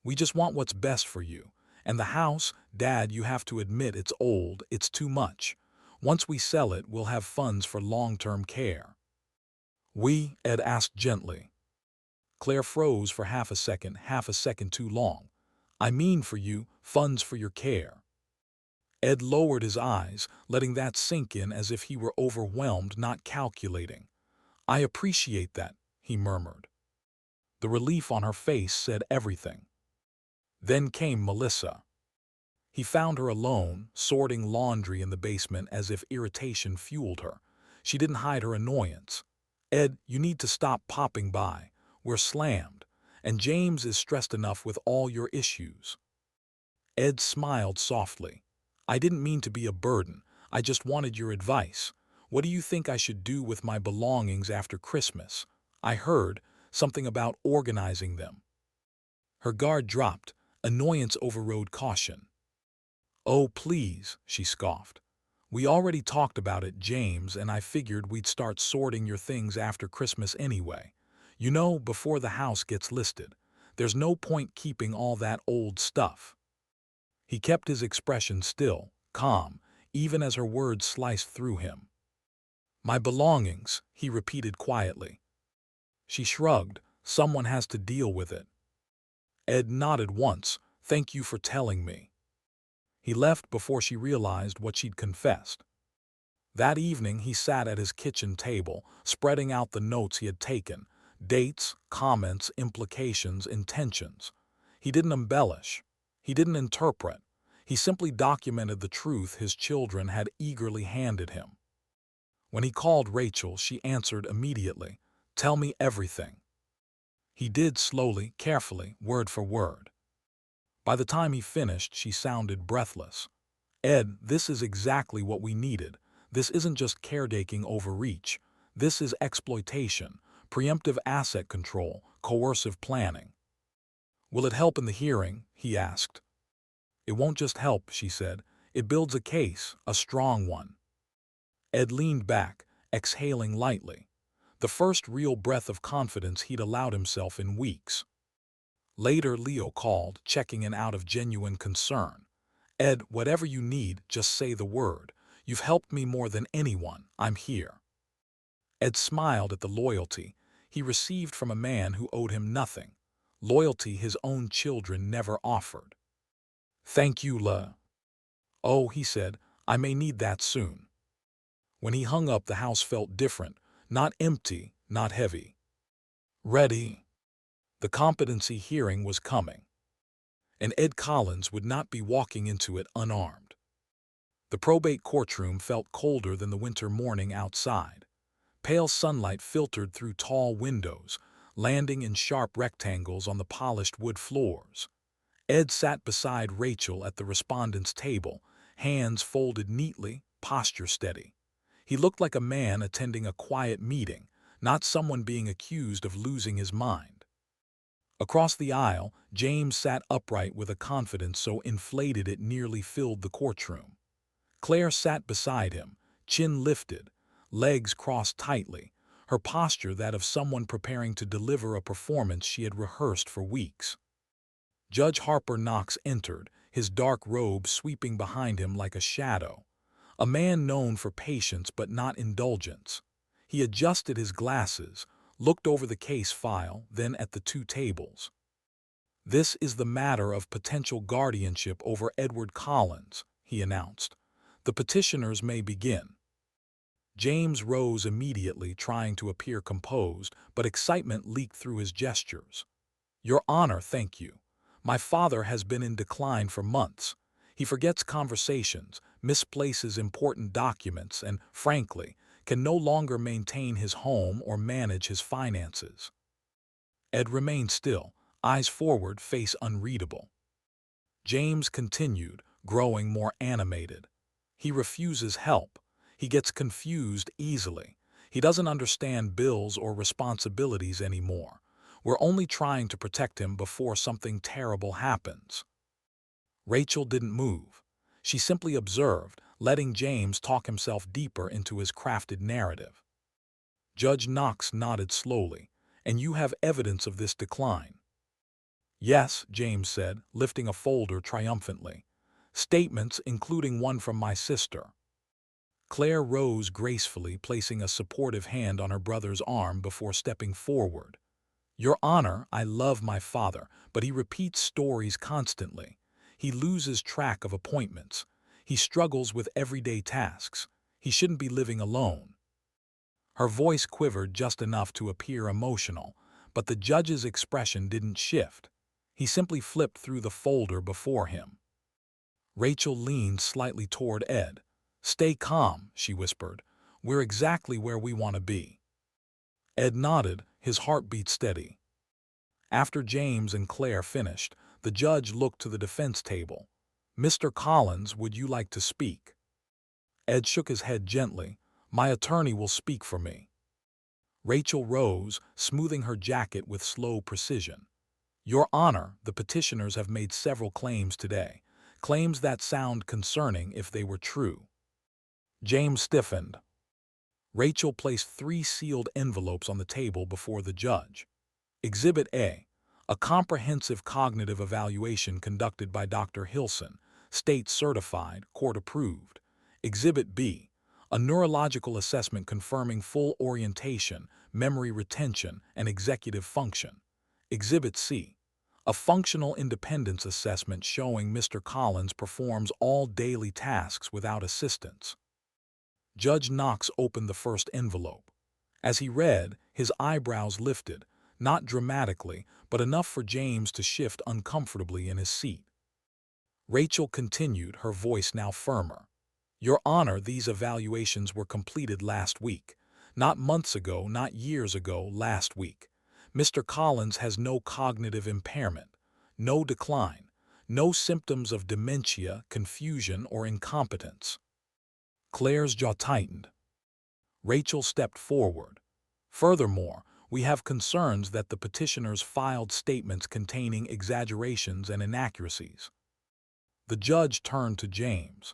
We just want what's best for you. And the house, Dad, you have to admit it's old, it's too much. Once we sell it, we'll have funds for long-term care. Ed asked gently. Claire froze for half a second too long. I mean for you, funds for your care. Ed lowered his eyes, letting that sink in as if he were overwhelmed, not calculating. I appreciate that, he murmured. The relief on her face said everything. Then came Melissa. He found her alone, sorting laundry in the basement as if irritation fueled her. She didn't hide her annoyance. Ed, you need to stop popping by. We're slammed, and James is stressed enough with all your issues. Ed smiled softly. I didn't mean to be a burden. I just wanted your advice. What do you think I should do with my belongings after Christmas? I heard something about organizing them. Her guard dropped. Annoyance overrode caution. Oh, please, she scoffed. We already talked about it, James, and I figured we'd start sorting your things after Christmas anyway. You know, before the house gets listed. There's no point keeping all that old stuff. He kept his expression still, calm, even as her words sliced through him. My belongings, he repeated quietly. She shrugged. Someone has to deal with it. Ed nodded once. Thank you for telling me. He left before she realized what she'd confessed. That evening he sat at his kitchen table, spreading out the notes he had taken, dates, comments, implications, intentions. He didn't embellish. He didn't interpret. He simply documented the truth his children had eagerly handed him. When he called Rachel, she answered immediately. Tell me everything. He did slowly, carefully, word for word. By the time he finished, she sounded breathless. Ed, this is exactly what we needed. This isn't just caretaking overreach. This is exploitation, preemptive asset control, coercive planning. Will it help in the hearing? He asked. It won't just help, she said. It builds a case, a strong one. Ed leaned back, exhaling lightly. The first real breath of confidence he'd allowed himself in weeks. Later, Leo called, checking in out of genuine concern. Ed, whatever you need, just say the word. You've helped me more than anyone. I'm here. Ed smiled at the loyalty he received from a man who owed him nothing. Loyalty his own children never offered. Thank you, La. Oh, he said, I may need that soon. When he hung up, the house felt different, not empty, not heavy. Ready. The competency hearing was coming, and Ed Collins would not be walking into it unarmed. The probate courtroom felt colder than the winter morning outside. Pale sunlight filtered through tall windows, landing in sharp rectangles on the polished wood floors. Ed sat beside Rachel at the respondent's table, hands folded neatly, posture steady. He looked like a man attending a quiet meeting, not someone being accused of losing his mind. Across the aisle, James sat upright with a confidence so inflated it nearly filled the courtroom. Claire sat beside him, chin lifted, legs crossed tightly, her posture that of someone preparing to deliver a performance she had rehearsed for weeks. Judge Harper Knox entered, his dark robe sweeping behind him like a shadow. A man known for patience but not indulgence. He adjusted his glasses, looked over the case file, then at the two tables. This is the matter of potential guardianship over Edward Collins, he announced. The petitioners may begin. James rose immediately, trying to appear composed, but excitement leaked through his gestures. Your Honor, thank you. My father has been in decline for months. He forgets conversations, misplaces important documents, and, frankly, can no longer maintain his home or manage his finances. Ed remained still, eyes forward, face unreadable. James continued, growing more animated. He refuses help. He gets confused easily. He doesn't understand bills or responsibilities anymore. We're only trying to protect him before something terrible happens." Rachel didn't move. She simply observed, letting James talk himself deeper into his crafted narrative. Judge Knox nodded slowly. "And you have evidence of this decline?" "Yes," James said, lifting a folder triumphantly. "Statements, including one from my sister." Claire rose gracefully, placing a supportive hand on her brother's arm before stepping forward. "Your Honor, I love my father, but he repeats stories constantly. He loses track of appointments. He struggles with everyday tasks. He shouldn't be living alone." Her voice quivered just enough to appear emotional, but the judge's expression didn't shift. He simply flipped through the folder before him. Rachel leaned slightly toward Ed. "Stay calm," she whispered. "We're exactly where we want to be." Ed nodded, his heartbeat steady. After James and Claire finished, the judge looked to the defense table. "Mr. Collins, would you like to speak?" Ed shook his head gently. "My attorney will speak for me." Rachel rose, smoothing her jacket with slow precision. "Your Honor, the petitioners have made several claims today, claims that sound concerning if they were true." James stiffened. Rachel placed 3 sealed envelopes on the table before the judge. Exhibit A, a comprehensive cognitive evaluation conducted by Dr. Hilson, state certified, court approved. Exhibit B, a neurological assessment confirming full orientation, memory retention, and executive function. Exhibit C, a functional independence assessment showing Mr. Collins performs all daily tasks without assistance. Judge Knox opened the first envelope. As he read, his eyebrows lifted, not dramatically, but enough for James to shift uncomfortably in his seat. Rachel continued, her voice now firmer. "Your Honor, these evaluations were completed last week. Not months ago, not years ago, last week. Mr. Collins has no cognitive impairment, no decline, no symptoms of dementia, confusion, or incompetence." Claire's jaw tightened. Rachel stepped forward. "Furthermore, we have concerns that the petitioners filed statements containing exaggerations and inaccuracies." The judge turned to James.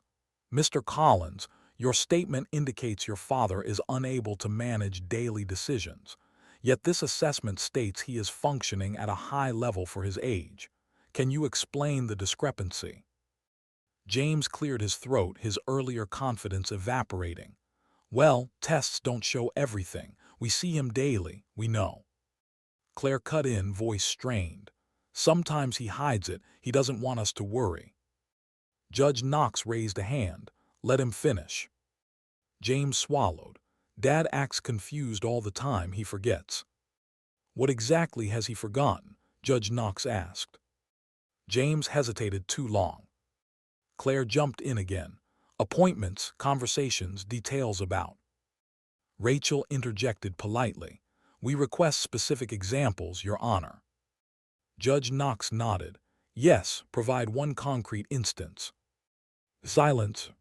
"Mr. Collins, your statement indicates your father is unable to manage daily decisions, yet this assessment states he is functioning at a high level for his age. Can you explain the discrepancy?" James cleared his throat, his earlier confidence evaporating. "Well, tests don't show everything. We see him daily, we know." Claire cut in, voice strained. "Sometimes he hides it, he doesn't want us to worry." Judge Knox raised a hand. "Let him finish." James swallowed. "Dad acts confused all the time, he forgets." "What exactly has he forgotten?" Judge Knox asked. James hesitated too long. Claire jumped in again. "Appointments, conversations, details about." Rachel interjected politely. "We request specific examples, Your Honor." Judge Knox nodded. "Yes, provide one concrete instance." Silence.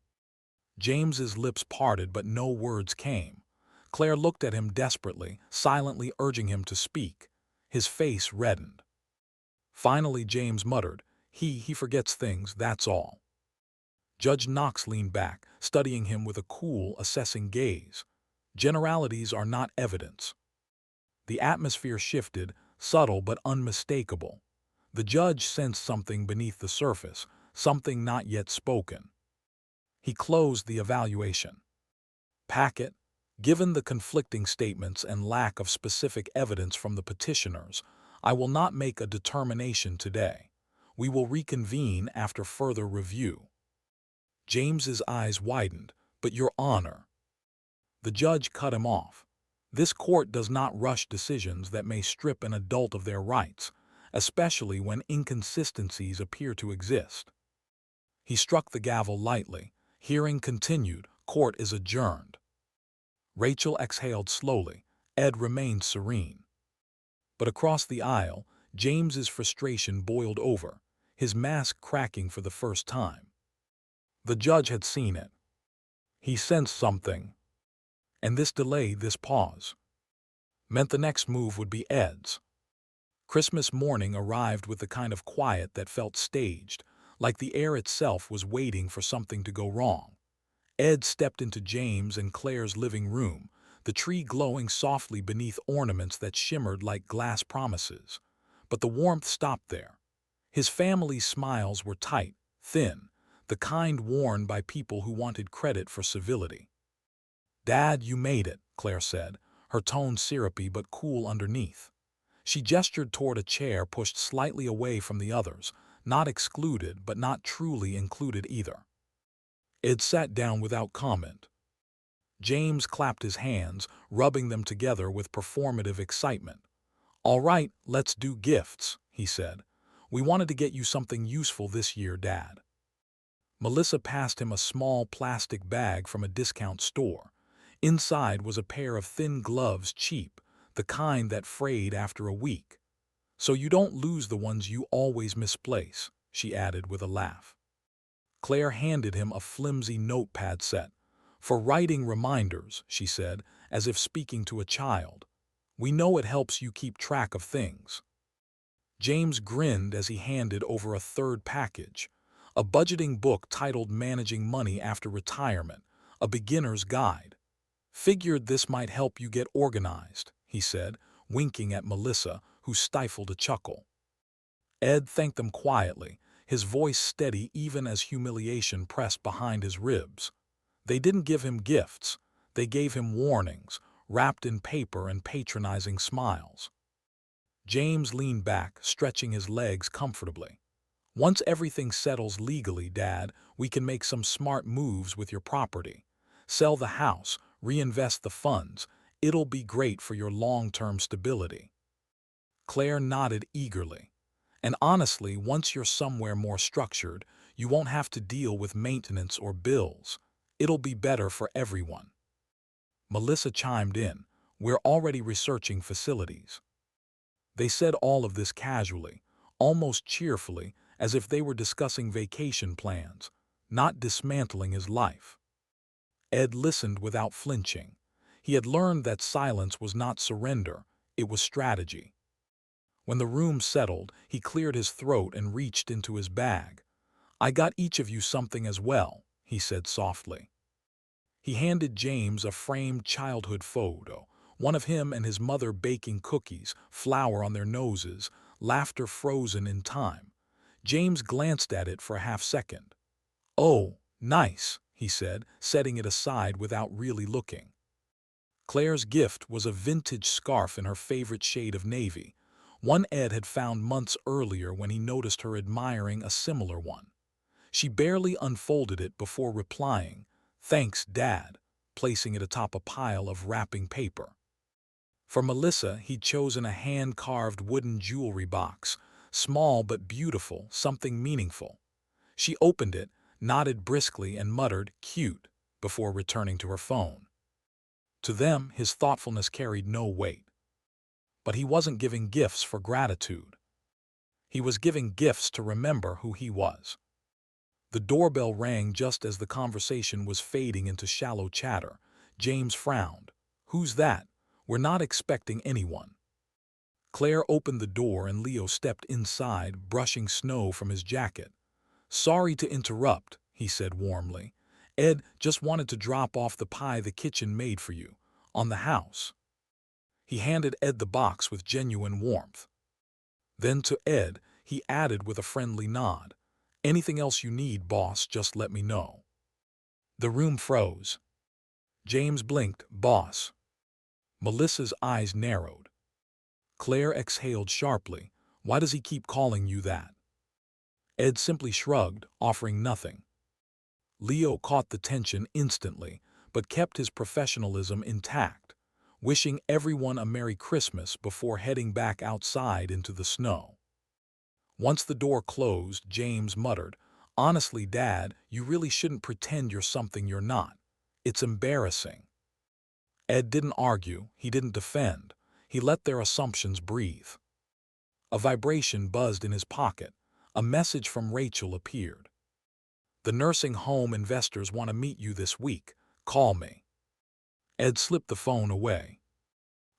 James's lips parted, but no words came. Claire looked at him desperately, silently urging him to speak. His face reddened. Finally, James muttered, He forgets things, that's all." Judge Knox leaned back, studying him with a cool, assessing gaze. "Generalities are not evidence." The atmosphere shifted, subtle but unmistakable. The judge sensed something beneath the surface, something not yet spoken. He closed the evaluation. Packet, given the conflicting statements and lack of specific evidence from the petitioners, I will not make a determination today. We will reconvene after further review. James's eyes widened. "But Your Honor." The judge cut him off. "This court does not rush decisions that may strip an adult of their rights, especially when inconsistencies appear to exist." He struck the gavel lightly. "Hearing continued. Court is adjourned." Rachel exhaled slowly. Ed remained serene. But across the aisle, James's frustration boiled over, his mask cracking for the first time. The judge had seen it. He sensed something. And this delay, this pause, meant the next move would be Ed's. Christmas morning arrived with the kind of quiet that felt staged, like the air itself was waiting for something to go wrong. Ed stepped into James and Claire's living room, the tree glowing softly beneath ornaments that shimmered like glass promises. But the warmth stopped there. His family's smiles were tight, thin, the kind worn by people who wanted credit for civility. "Dad, you made it," Claire said, her tone syrupy but cool underneath. She gestured toward a chair pushed slightly away from the others, not excluded but not truly included either. Ed sat down without comment. James clapped his hands, rubbing them together with performative excitement. "All right, let's do gifts," he said. "We wanted to get you something useful this year, Dad." Melissa passed him a small plastic bag from a discount store. Inside was a pair of thin gloves, cheap, the kind that frayed after a week. "So you don't lose the ones you always misplace," she added with a laugh. Claire handed him a flimsy notepad set. "For writing reminders," she said, as if speaking to a child. "We know it helps you keep track of things." James grinned as he handed over a third package, a budgeting book titled Managing Money After Retirement, a beginner's guide. "Figured this might help you get organized," he said, winking at Melissa, who stifled a chuckle. Ed thanked them quietly, his voice steady even as humiliation pressed behind his ribs. They didn't give him gifts, they gave him warnings, wrapped in paper and patronizing smiles. James leaned back, stretching his legs comfortably. "Once everything settles legally, Dad, we can make some smart moves with your property. Sell the house, reinvest the funds. It'll be great for your long-term stability." Claire nodded eagerly. "And honestly, once you're somewhere more structured, you won't have to deal with maintenance or bills. It'll be better for everyone." Melissa chimed in. "We're already researching facilities." They said all of this casually, almost cheerfully, as if they were discussing vacation plans, not dismantling his life. Ed listened without flinching. He had learned that silence was not surrender, it was strategy. When the room settled, he cleared his throat and reached into his bag. "I got each of you something as well," he said softly. He handed James a framed childhood photo, one of him and his mother baking cookies, flour on their noses, laughter frozen in time. James glanced at it for a half-second. "Oh, nice," he said, setting it aside without really looking. Claire's gift was a vintage scarf in her favorite shade of navy, one Ed had found months earlier when he noticed her admiring a similar one. She barely unfolded it before replying, "Thanks, Dad," placing it atop a pile of wrapping paper. For Melissa, he'd chosen a hand-carved wooden jewelry box, small but beautiful, something meaningful. She opened it, nodded briskly and muttered, "Cute," before returning to her phone. To them, his thoughtfulness carried no weight. But he wasn't giving gifts for gratitude. He was giving gifts to remember who he was. The doorbell rang just as the conversation was fading into shallow chatter. James frowned. "Who's that? We're not expecting anyone." Claire opened the door and Leo stepped inside, brushing snow from his jacket. "Sorry to interrupt," he said warmly. "Ed just wanted to drop off the pie the kitchen made for you, on the house." He handed Ed the box with genuine warmth. Then to Ed, he added with a friendly nod, "Anything else you need, boss, just let me know." The room froze. James blinked, "Boss." Melissa's eyes narrowed. Claire exhaled sharply, "Why does he keep calling you that?" Ed simply shrugged, offering nothing. Leo caught the tension instantly, but kept his professionalism intact, wishing everyone a Merry Christmas before heading back outside into the snow. Once the door closed, James muttered, "Honestly, Dad, you really shouldn't pretend you're something you're not. It's embarrassing." Ed didn't argue, he didn't defend. He let their assumptions breathe. A vibration buzzed in his pocket. A message from Rachel appeared. "The nursing home investors want to meet you this week. Call me." Ed slipped the phone away.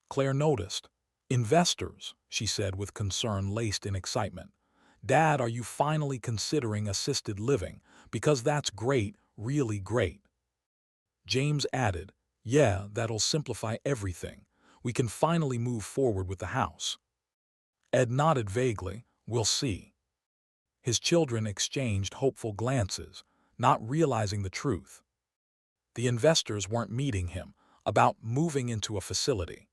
Claire noticed. "Investors? she said with concern laced in excitement. "Dad, are you finally considering assisted living? Because that's great, really great." James added, "Yeah, that'll simplify everything. We can finally move forward with the house." Ed nodded vaguely. "We'll see." His children exchanged hopeful glances, not realizing the truth. The investors weren't meeting him about moving into a facility.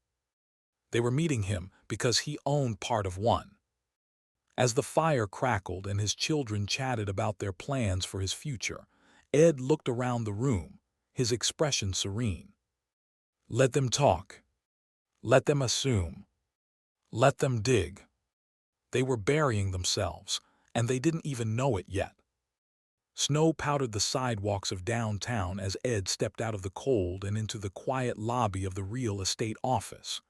They were meeting him because he owned part of one. As the fire crackled and his children chatted about their plans for his future, Ed looked around the room, his expression serene. Let them talk. Let them assume. Let them dig. They were burying themselves, and they didn't even know it yet. Snow powdered the sidewalks of downtown as Ed stepped out of the cold and into the quiet lobby of the real estate office.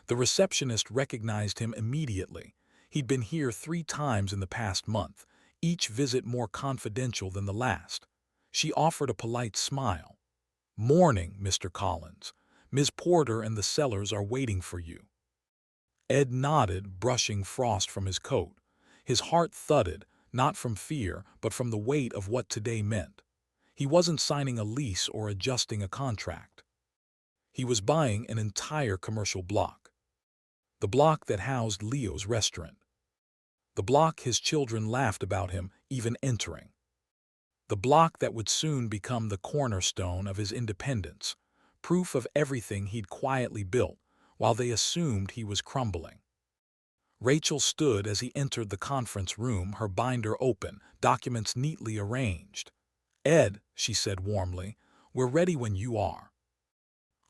The receptionist recognized him immediately. He'd been here 3 times in the past month, each visit more confidential than the last. She offered a polite smile. "Morning, Mr. Collins. Ms. Porter and the sellers are waiting for you." Ed nodded, brushing frost from his coat. His heart thudded, not from fear, but from the weight of what today meant. He wasn't signing a lease or adjusting a contract. He was buying an entire commercial block. The block that housed Leo's restaurant. The block his children laughed about him even entering. The block that would soon become the cornerstone of his independence, proof of everything he'd quietly built, while they assumed he was crumbling. Rachel stood as he entered the conference room, her binder open, documents neatly arranged. "Ed," she said warmly, "we're ready when you are."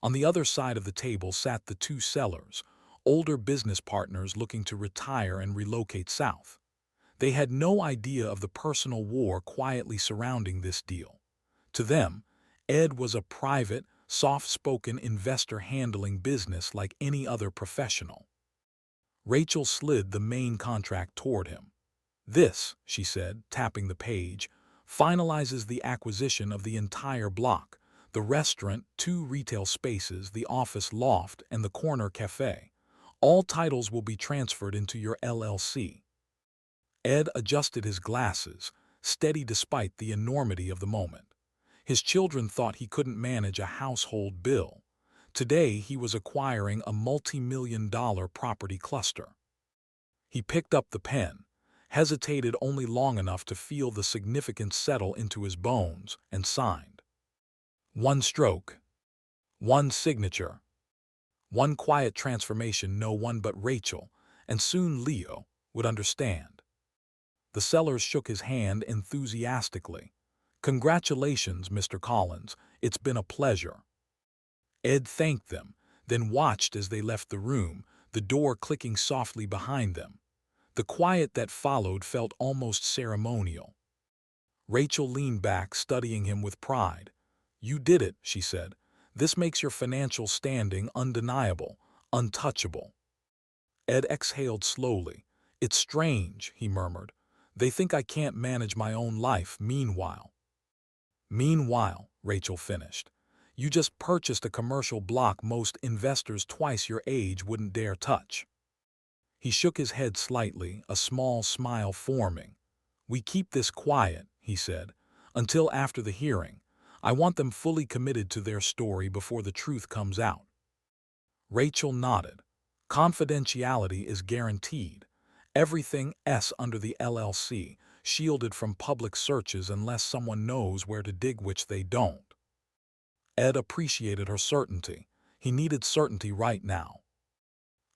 On the other side of the table sat the 2 sellers, older business partners looking to retire and relocate south. They had no idea of the personal war quietly surrounding this deal. To them, Ed was a private, soft-spoken investor handling business like any other professional. Rachel slid the main contract toward him. "This," she said, tapping the page, "finalizes the acquisition of the entire block, the restaurant, 2 retail spaces, the office loft, and the corner cafe. All titles will be transferred into your LLC." Ed adjusted his glasses, steady despite the enormity of the moment. His children thought he couldn't manage a household bill. Today he was acquiring a multi-million-dollar property cluster. He picked up the pen, hesitated only long enough to feel the significance settle into his bones, and signed. One stroke. One signature. One quiet transformation no one but Rachel, and soon Leo, would understand. The sellers shook his hand enthusiastically. "Congratulations, Mr. Collins. It's been a pleasure." Ed thanked them, then watched as they left the room, the door clicking softly behind them. The quiet that followed felt almost ceremonial. Rachel leaned back, studying him with pride. "You did it," she said. "This makes your financial standing undeniable, untouchable." Ed exhaled slowly. "It's strange," he murmured. "They think I can't manage my own life meanwhile." "Meanwhile," Rachel finished, "you just purchased a commercial block most investors twice your age wouldn't dare touch." He shook his head slightly, a small smile forming. "We keep this quiet," he said, "until after the hearing. I want them fully committed to their story before the truth comes out." Rachel nodded. "Confidentiality is guaranteed. Everything S under the LLC, shielded from public searches unless someone knows where to dig, which they don't." Ed appreciated her certainty. He needed certainty right now.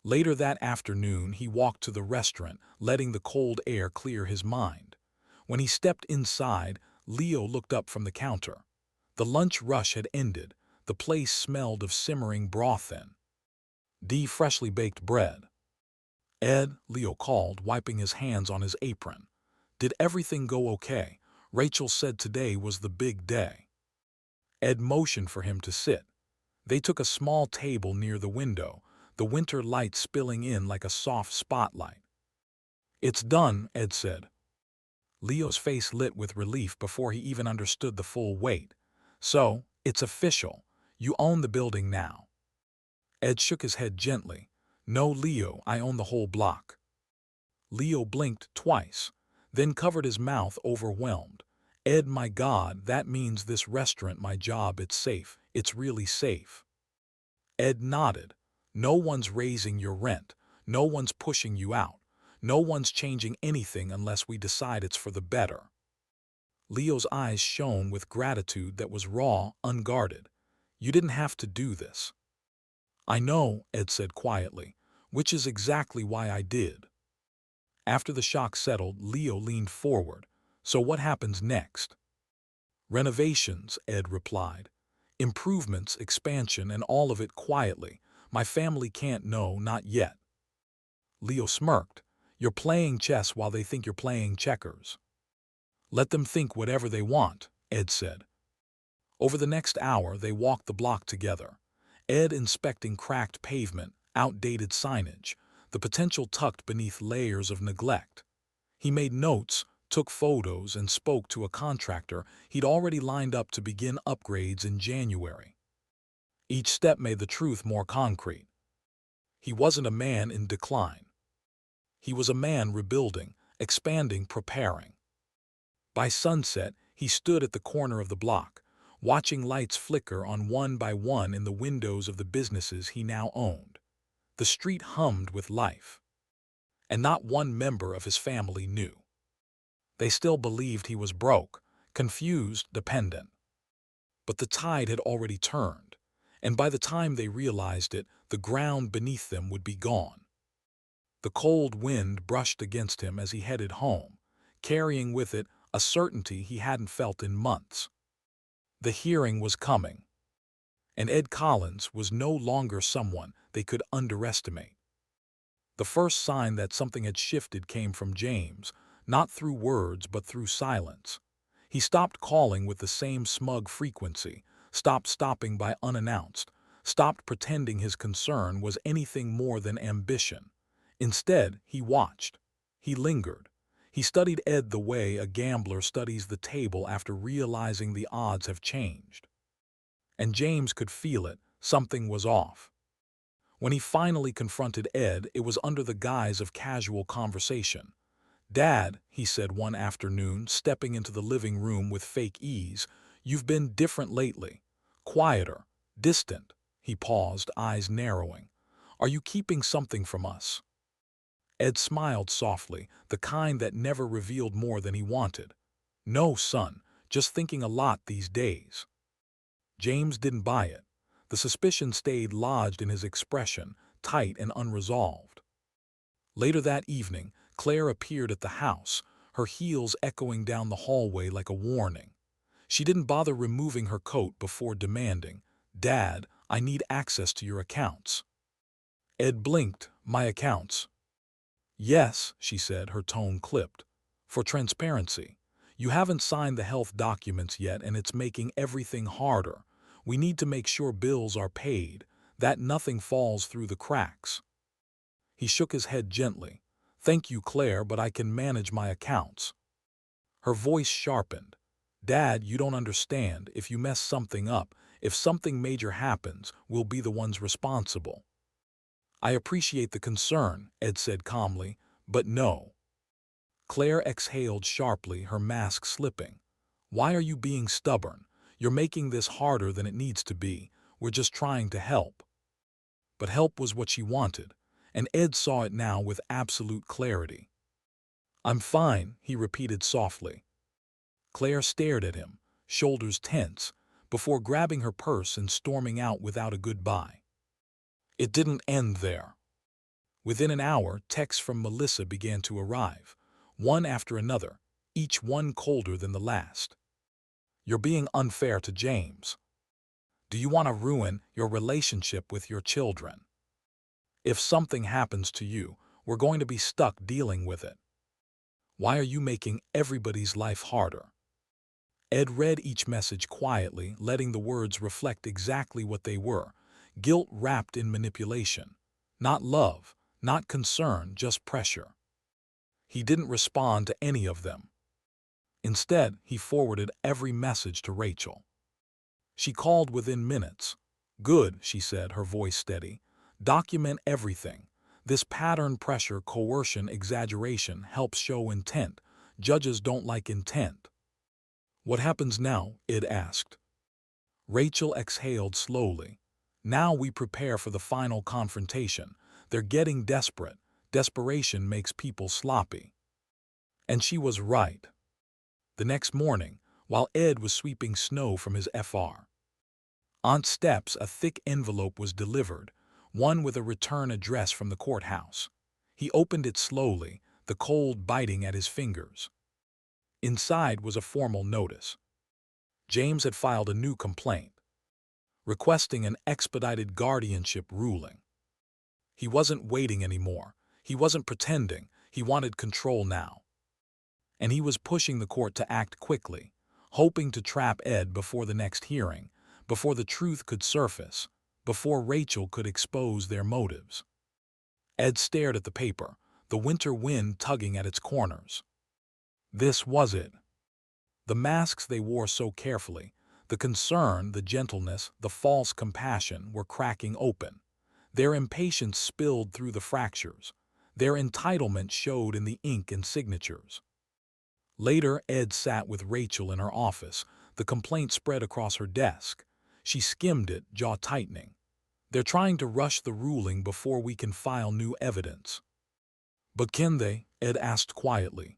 Later that afternoon, he walked to the restaurant, letting the cold air clear his mind. When he stepped inside, Leo looked up from the counter. The lunch rush had ended. The place smelled of simmering broth and freshly baked bread. "Ed," Leo called, wiping his hands on his apron. "Did everything go okay? Rachel said today was the big day." Ed motioned for him to sit. They took a small table near the window, the winter light spilling in like a soft spotlight. "It's done," Ed said. Leo's face lit with relief before he even understood the full weight. "So, it's official. You own the building now." Ed shook his head gently. No, Leo, I own the whole block. Leo blinked twice, then covered his mouth, overwhelmed. Ed, my God, that means this restaurant, my job, it's safe. It's really safe. Ed nodded. No one's raising your rent. No one's pushing you out. No one's changing anything unless we decide it's for the better. Leo's eyes shone with gratitude that was raw, unguarded. You didn't have to do this. I know, Ed said quietly, which is exactly why I did. After the shock settled, Leo leaned forward. So what happens next? Renovations, Ed replied. Improvements, expansion, and all of it quietly. My family can't know, not yet. Leo smirked. You're playing chess while they think you're playing checkers. Let them think whatever they want, Ed said. Over the next hour, they walked the block together. Ed inspecting cracked pavement, outdated signage, the potential tucked beneath layers of neglect. He made notes, took photos, and spoke to a contractor he'd already lined up to begin upgrades in January. Each step made the truth more concrete. He wasn't a man in decline. He was a man rebuilding, expanding, preparing. By sunset, he stood at the corner of the block, watching lights flicker on one by one in the windows of the businesses he now owned. The street hummed with life. And not one member of his family knew. They still believed he was broke, confused, dependent. But the tide had already turned, and by the time they realized it, the ground beneath them would be gone. The cold wind brushed against him as he headed home, carrying with it a certainty he hadn't felt in months. The hearing was coming, and Ed Collins was no longer someone they could underestimate. The first sign that something had shifted came from James, not through words but through silence. He stopped calling with the same smug frequency, stopped stopping by unannounced, stopped pretending his concern was anything more than ambition. Instead, he watched. He lingered. He studied Ed the way a gambler studies the table after realizing the odds have changed. And James could feel it. Something was off. When he finally confronted Ed, it was under the guise of casual conversation. Dad, he said one afternoon, stepping into the living room with fake ease, you've been different lately. Quieter, distant. He paused, eyes narrowing. Are you keeping something from us? Ed smiled softly, the kind that never revealed more than he wanted. No, son, just thinking a lot these days. James didn't buy it. The suspicion stayed lodged in his expression, tight and unresolved. Later that evening, Claire appeared at the house, her heels echoing down the hallway like a warning. She didn't bother removing her coat before demanding, Dad, I need access to your accounts. Ed blinked. My accounts? Yes, she said, her tone clipped. For transparency. You haven't signed the health documents yet and it's making everything harder. We need to make sure bills are paid, that nothing falls through the cracks. He shook his head gently. Thank you, Claire, but I can manage my accounts. Her voice sharpened. Dad, you don't understand. If you mess something up, if something major happens, we'll be the ones responsible. I appreciate the concern, Ed said calmly, but no. Claire exhaled sharply, her mask slipping. Why are you being stubborn? You're making this harder than it needs to be. We're just trying to help. But help was what she wanted, and Ed saw it now with absolute clarity. I'm fine, he repeated softly. Claire stared at him, shoulders tense, before grabbing her purse and storming out without a goodbye. It didn't end there. Within an hour, texts from Melissa began to arrive, one after another, each one colder than the last. You're being unfair to James. Do you want to ruin your relationship with your children? If something happens to you, we're going to be stuck dealing with it. Why are you making everybody's life harder? Ed read each message quietly, letting the words reflect exactly what they were, guilt wrapped in manipulation. Not love, not concern, just pressure. He didn't respond to any of them. Instead, he forwarded every message to Rachel. She called within minutes. Good, she said, her voice steady. Document everything. This pattern, pressure, coercion, exaggeration helps show intent. Judges don't like intent. What happens now? Ed asked. Rachel exhaled slowly. Now we prepare for the final confrontation. They're getting desperate. Desperation makes people sloppy. And she was right. The next morning, while Ed was sweeping snow from his FR, on steps, a thick envelope was delivered, one with a return address from the courthouse. He opened it slowly, the cold biting at his fingers. Inside was a formal notice. James had filed a new complaint, requesting an expedited guardianship ruling. He wasn't waiting anymore. He wasn't pretending. He wanted control now. And he was pushing the court to act quickly, hoping to trap Ed before the next hearing, before the truth could surface, before Rachel could expose their motives. Ed stared at the paper, the winter wind tugging at its corners. This was it. The masks they wore so carefully, the concern, the gentleness, the false compassion were cracking open. Their impatience spilled through the fractures. Their entitlement showed in the ink and signatures. Later, Ed sat with Rachel in her office, the complaint spread across her desk. She skimmed it, jaw tightening. They're trying to rush the ruling before we can file new evidence. But can they? Ed asked quietly.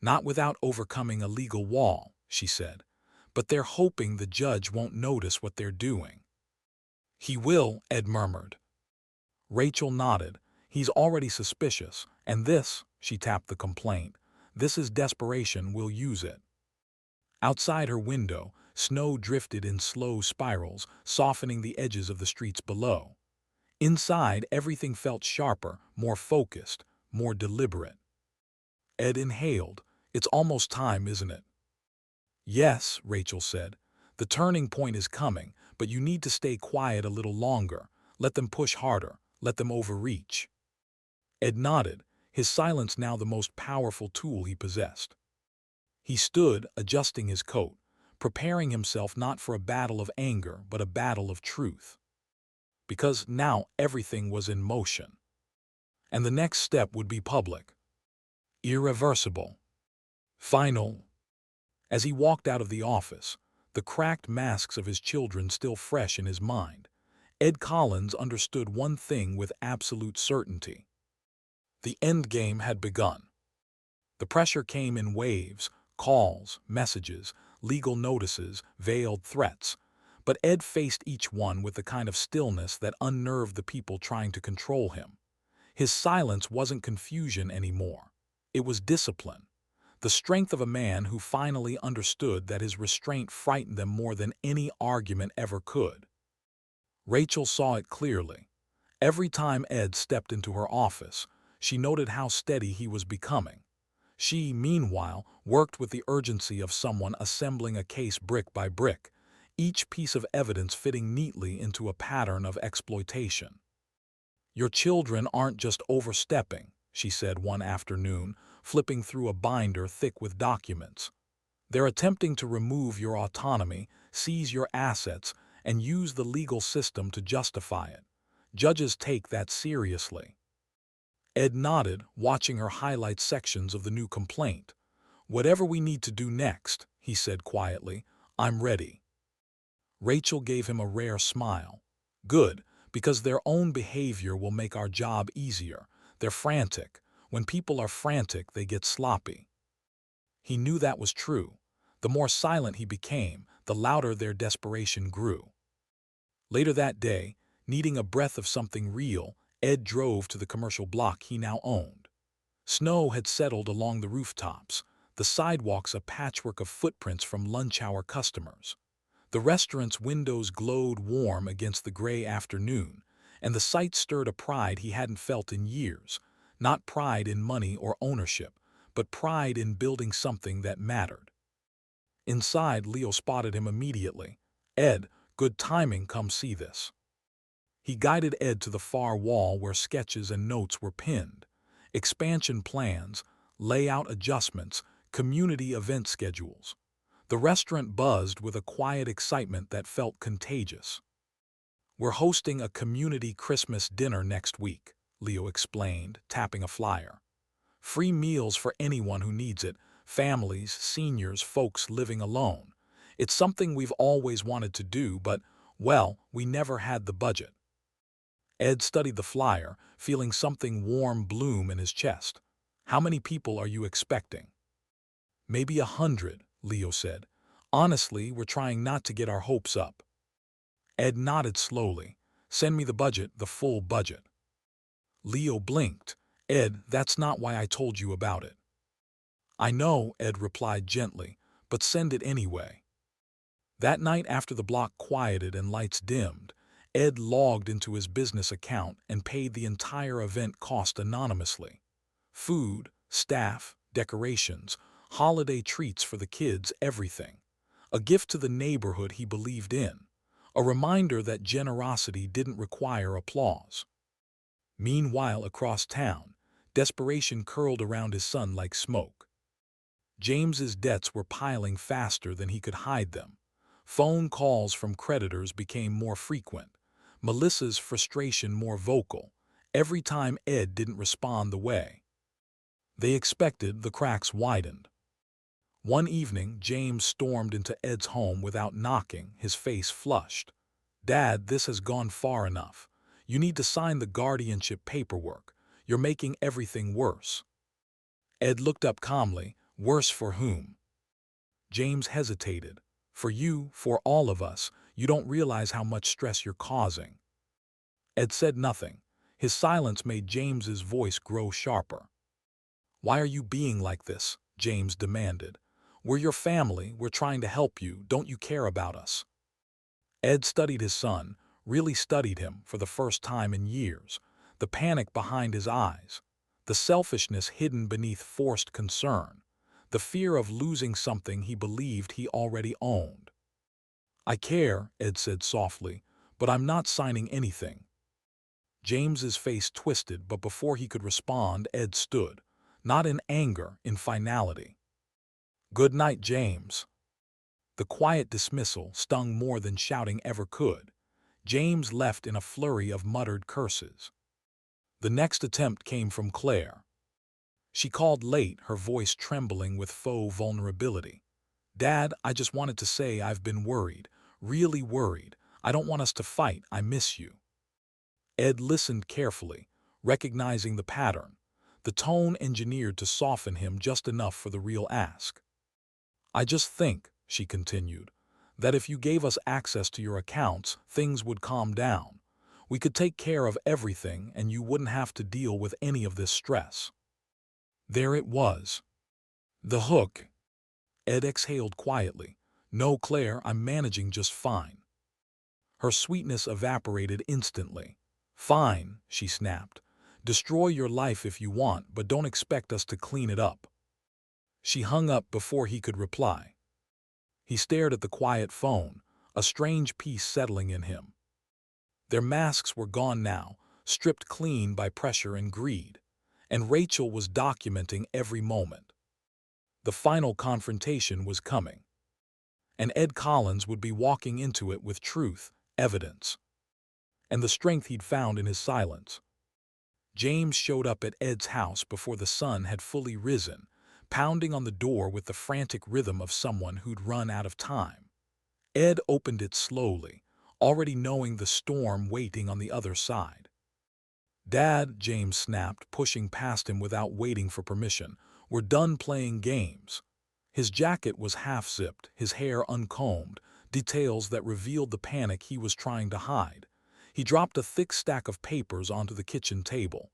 Not without overcoming a legal wall, she said. But they're hoping the judge won't notice what they're doing. He will, Ed murmured. Rachel nodded. He's already suspicious, and this, she tapped the complaint, this is desperation, we'll use it. Outside her window, snow drifted in slow spirals, softening the edges of the streets below. Inside, everything felt sharper, more focused, more deliberate. Ed inhaled. It's almost time, isn't it? Yes, Rachel said. The turning point is coming, but you need to stay quiet a little longer. Let them push harder. Let them overreach. Ed nodded, his silence now the most powerful tool he possessed. He stood, adjusting his coat, preparing himself not for a battle of anger, but a battle of truth. Because now everything was in motion. And the next step would be public. Irreversible. Final. As he walked out of the office, the cracked masks of his children still fresh in his mind, Ed Collins understood one thing with absolute certainty. The endgame had begun. The pressure came in waves, calls, messages, legal notices, veiled threats, but Ed faced each one with the kind of stillness that unnerved the people trying to control him. His silence wasn't confusion anymore. It was discipline. The strength of a man who finally understood that his restraint frightened them more than any argument ever could. Rachel saw it clearly. Every time Ed stepped into her office, she noted how steady he was becoming. She, meanwhile, worked with the urgency of someone assembling a case brick by brick, each piece of evidence fitting neatly into a pattern of exploitation. Your children aren't just overstepping, she said one afternoon, flipping through a binder thick with documents. They're attempting to remove your autonomy, seize your assets, and use the legal system to justify it. Judges take that seriously. Ed nodded, watching her highlight sections of the new complaint. Whatever we need to do next, he said quietly, I'm ready. Rachel gave him a rare smile. Good, because their own behavior will make our job easier. They're frantic. When people are frantic, they get sloppy. He knew that was true. The more silent he became, the louder their desperation grew. Later that day, needing a breath of something real, Ed drove to the commercial block he now owned. Snow had settled along the rooftops, the sidewalks a patchwork of footprints from lunch-hour customers. The restaurant's windows glowed warm against the gray afternoon, and the sight stirred a pride he hadn't felt in years, not pride in money or ownership, but pride in building something that mattered. Inside, Leo spotted him immediately. Ed, good timing, come see this. He guided Ed to the far wall where sketches and notes were pinned. Expansion plans, layout adjustments, community event schedules. The restaurant buzzed with a quiet excitement that felt contagious. We're hosting a community Christmas dinner next week, Leo explained, tapping a flyer. Free meals for anyone who needs it, families, seniors, folks living alone. It's something we've always wanted to do, but, well, we never had the budget. Ed studied the flyer, feeling something warm bloom in his chest. How many people are you expecting? Maybe 100, Leo said. Honestly, we're trying not to get our hopes up. Ed nodded slowly. Send me the budget, the full budget. Leo blinked. Ed, that's not why I told you about it. I know, Ed replied gently, but send it anyway. That night after the block quieted and lights dimmed, Ed logged into his business account and paid the entire event cost anonymously. Food, staff, decorations, holiday treats for the kids, everything. A gift to the neighborhood he believed in. A reminder that generosity didn't require applause. Meanwhile, across town, desperation curled around his son like smoke. James's debts were piling faster than he could hide them. Phone calls from creditors became more frequent. Melissa's frustration more vocal. Every time Ed didn't respond the way they expected, the cracks widened. One evening, James stormed into Ed's home without knocking, his face flushed. Dad, this has gone far enough. You need to sign the guardianship paperwork. You're making everything worse. Ed looked up calmly. Worse for whom? James hesitated. For you, for all of us. You don't realize how much stress you're causing. Ed said nothing. His silence made James's voice grow sharper. Why are you being like this? James demanded. We're your family. We're trying to help you. Don't you care about us? Ed studied his son, really studied him for the first time in years. The panic behind his eyes, the selfishness hidden beneath forced concern, the fear of losing something he believed he already owned. I care, Ed said softly, but I'm not signing anything. James's face twisted, but before he could respond, Ed stood, not in anger, in finality. Good night, James. The quiet dismissal stung more than shouting ever could. James left in a flurry of muttered curses. The next attempt came from Claire. She called late, her voice trembling with faux vulnerability. Dad, I just wanted to say I've been worried, really worried. I don't want us to fight. I miss you. Ed listened carefully, recognizing the pattern, the tone engineered to soften him just enough for the real ask. I just think, she continued, that if you gave us access to your accounts, things would calm down. We could take care of everything and you wouldn't have to deal with any of this stress. There it was. The hook. Ed exhaled quietly. No, Claire, I'm managing just fine. Her sweetness evaporated instantly. Fine, she snapped. Destroy your life if you want, but don't expect us to clean it up. She hung up before he could reply. He stared at the quiet phone, a strange peace settling in him. Their masks were gone now, stripped clean by pressure and greed, and Rachel was documenting every moment. The final confrontation was coming, and Ed Collins would be walking into it with truth, evidence, and the strength he'd found in his silence. James showed up at Ed's house before the sun had fully risen, pounding on the door with the frantic rhythm of someone who'd run out of time. Ed opened it slowly, already knowing the storm waiting on the other side. Dad, James snapped, pushing past him without waiting for permission, we're done playing games. His jacket was half-zipped, his hair uncombed, details that revealed the panic he was trying to hide. He dropped a thick stack of papers onto the kitchen table.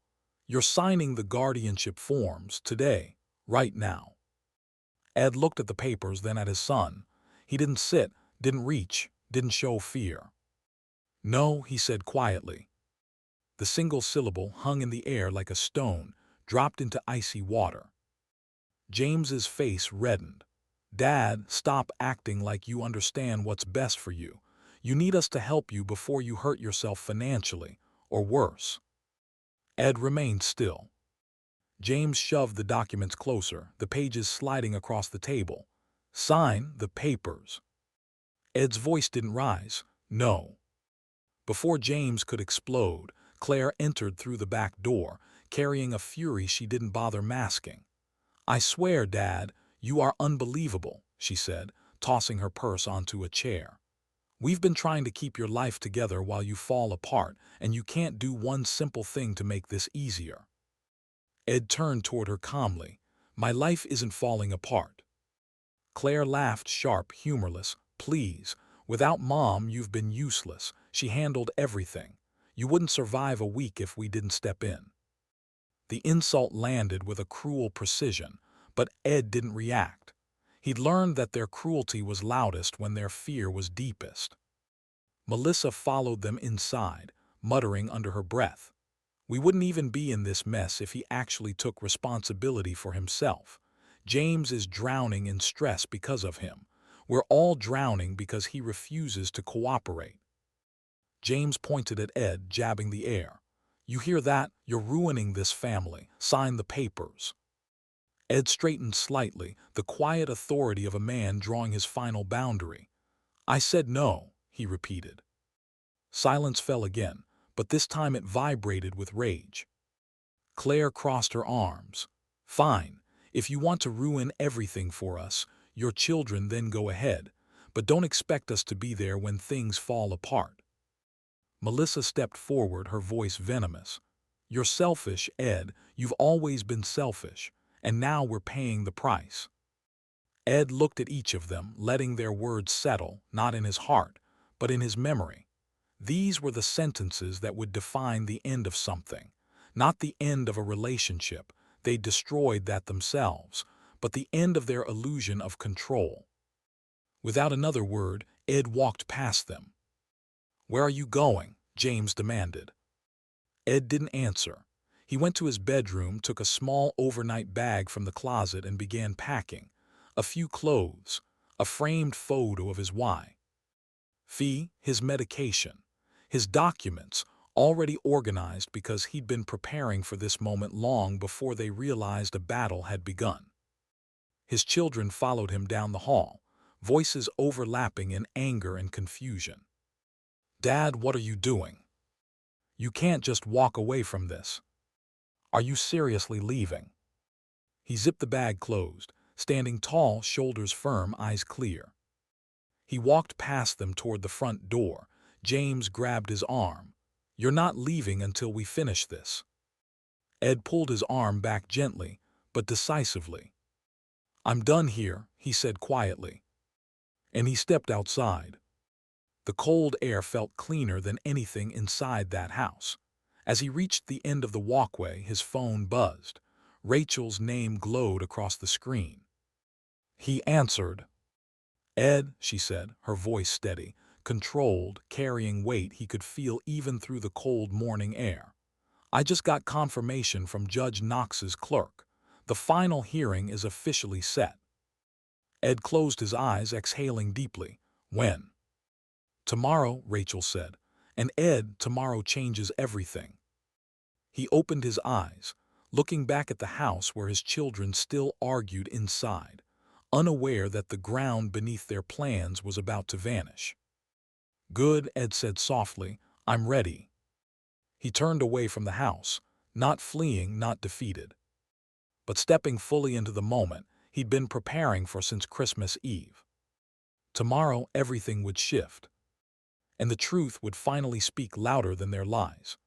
You're signing the guardianship forms today, right now. Ed looked at the papers, then at his son. He didn't sit, didn't reach, didn't show fear. No, he said quietly. The single syllable hung in the air like a stone, dropped into icy water. James's face reddened. Dad, stop acting like you understand what's best for you. You need us to help you before you hurt yourself financially, or worse. Ed remained still. James shoved the documents closer, the pages sliding across the table. Sign the papers. Ed's voice didn't rise. No. Before James could explode, Claire entered through the back door, carrying a fury she didn't bother masking. "I swear, Dad, you are unbelievable," she said, tossing her purse onto a chair. "We've been trying to keep your life together while you fall apart, and you can't do one simple thing to make this easier." Ed turned toward her calmly. "My life isn't falling apart." Claire laughed, sharp, humorless. "Please, without Mom, you've been useless. She handled everything. You wouldn't survive a week if we didn't step in." The insult landed with a cruel precision, but Ed didn't react. He'd learned that their cruelty was loudest when their fear was deepest. Melissa followed them inside, muttering under her breath. "We wouldn't even be in this mess if he actually took responsibility for himself. James is drowning in stress because of him. We're all drowning because he refuses to cooperate." James pointed at Ed, jabbing the air. "You hear that? You're ruining this family. Sign the papers." Ed straightened slightly, the quiet authority of a man drawing his final boundary. "I said no," he repeated. Silence fell again, but this time it vibrated with rage. Claire crossed her arms. "Fine. If you want to ruin everything for us, your children, then go ahead. But don't expect us to be there when things fall apart." Melissa stepped forward, her voice venomous. "You're selfish, Ed. You've always been selfish. And now we're paying the price." Ed looked at each of them, letting their words settle, not in his heart, but in his memory. These were the sentences that would define the end of something. Not the end of a relationship, they destroyed that themselves, but the end of their illusion of control. Without another word, Ed walked past them. "Where are you going?" James demanded. Ed didn't answer. He went to his bedroom, took a small overnight bag from the closet and began packing. A few clothes, a framed photo of his wife, his medication, his documents, already organized because he'd been preparing for this moment long before they realized a battle had begun. His children followed him down the hall, voices overlapping in anger and confusion. "Dad, what are you doing? You can't just walk away from this. Are you seriously leaving?" He zipped the bag closed, standing tall, shoulders firm, eyes clear. He walked past them toward the front door. James grabbed his arm. "You're not leaving until we finish this." Ed pulled his arm back gently, but decisively. "I'm done here," he said quietly. And he stepped outside. The cold air felt cleaner than anything inside that house. As he reached the end of the walkway, his phone buzzed. Rachel's name glowed across the screen. He answered. "Ed," she said, her voice steady, controlled, carrying weight he could feel even through the cold morning air. "I just got confirmation from Judge Knox's clerk. The final hearing is officially set." Ed closed his eyes, exhaling deeply. "When?" "Tomorrow," Rachel said. "And Ed, tomorrow changes everything." He opened his eyes, looking back at the house where his children still argued inside, unaware that the ground beneath their plans was about to vanish. "Good," Ed said softly. "I'm ready." He turned away from the house, not fleeing, not defeated, but stepping fully into the moment he'd been preparing for since Christmas Eve. Tomorrow everything would shift, and the truth would finally speak louder than their lies.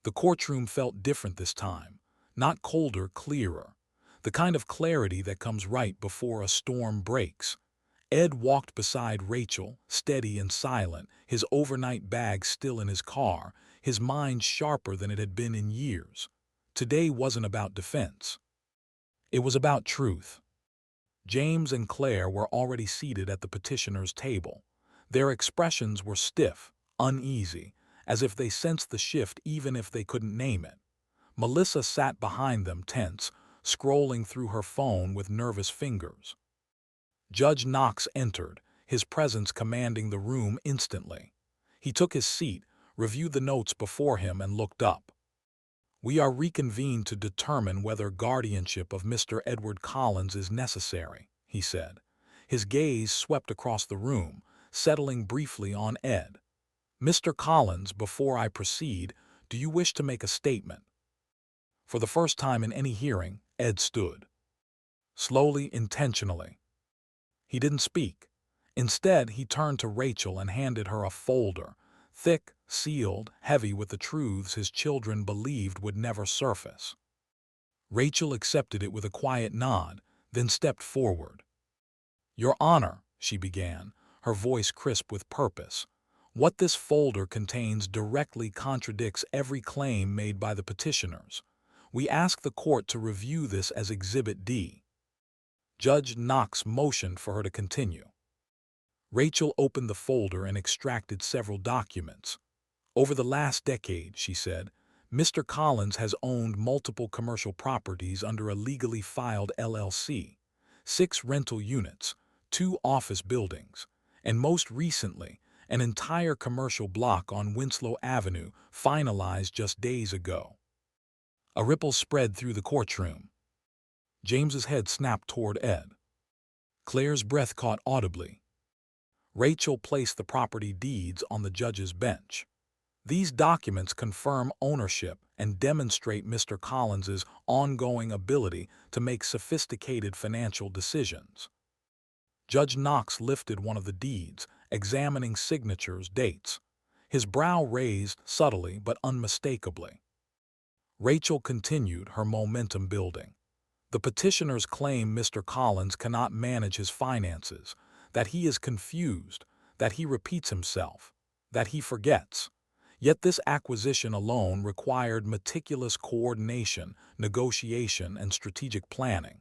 The courtroom felt different this time, not colder, clearer, the kind of clarity that comes right before a storm breaks. Ed walked beside Rachel, steady and silent, his overnight bag still in his car, his mind sharper than it had been in years. Today wasn't about defense. It was about truth. James and Claire were already seated at the petitioner's table. Their expressions were stiff, uneasy, as if they sensed the shift even if they couldn't name it. Melissa sat behind them, tense, scrolling through her phone with nervous fingers. Judge Knox entered, his presence commanding the room instantly. He took his seat, reviewed the notes before him, and looked up. "We are reconvened to determine whether guardianship of Mr. Edward Collins is necessary," he said. His gaze swept across the room, settling briefly on Ed. "Mr. Collins, before I proceed, Do you wish to make a statement? For the first time in any hearing, Ed stood. Slowly, intentionally. He didn't speak. Instead, he turned to Rachel and handed her a folder, thick, sealed, heavy with the truths his children believed would never surface. Rachel accepted it with a quiet nod, then stepped forward. "Your Honor," she began, her voice crisp with purpose, "what this folder contains directly contradicts every claim made by the petitioners. We ask the court to review this as Exhibit D." Judge Knox motioned for her to continue. Rachel opened the folder and extracted several documents. "Over the last decade," she said, "Mr. Collins has owned multiple commercial properties under a legally filed LLC, 6 rental units, 2 office buildings, and most recently, an entire commercial block on Winslow Avenue finalized just days ago." A ripple spread through the courtroom. James's head snapped toward Ed. Claire's breath caught audibly. Rachel placed the property deeds on the judge's bench. "These documents confirm ownership and demonstrate Mr. Collins's ongoing ability to make sophisticated financial decisions." Judge Knox lifted one of the deeds, examining signatures, dates. His brow raised subtly but unmistakably. Rachel continued, her momentum building. "The petitioners claim Mr. Collins cannot manage his finances, that he is confused, that he repeats himself, that he forgets. Yet this acquisition alone required meticulous coordination, negotiation, and strategic planning."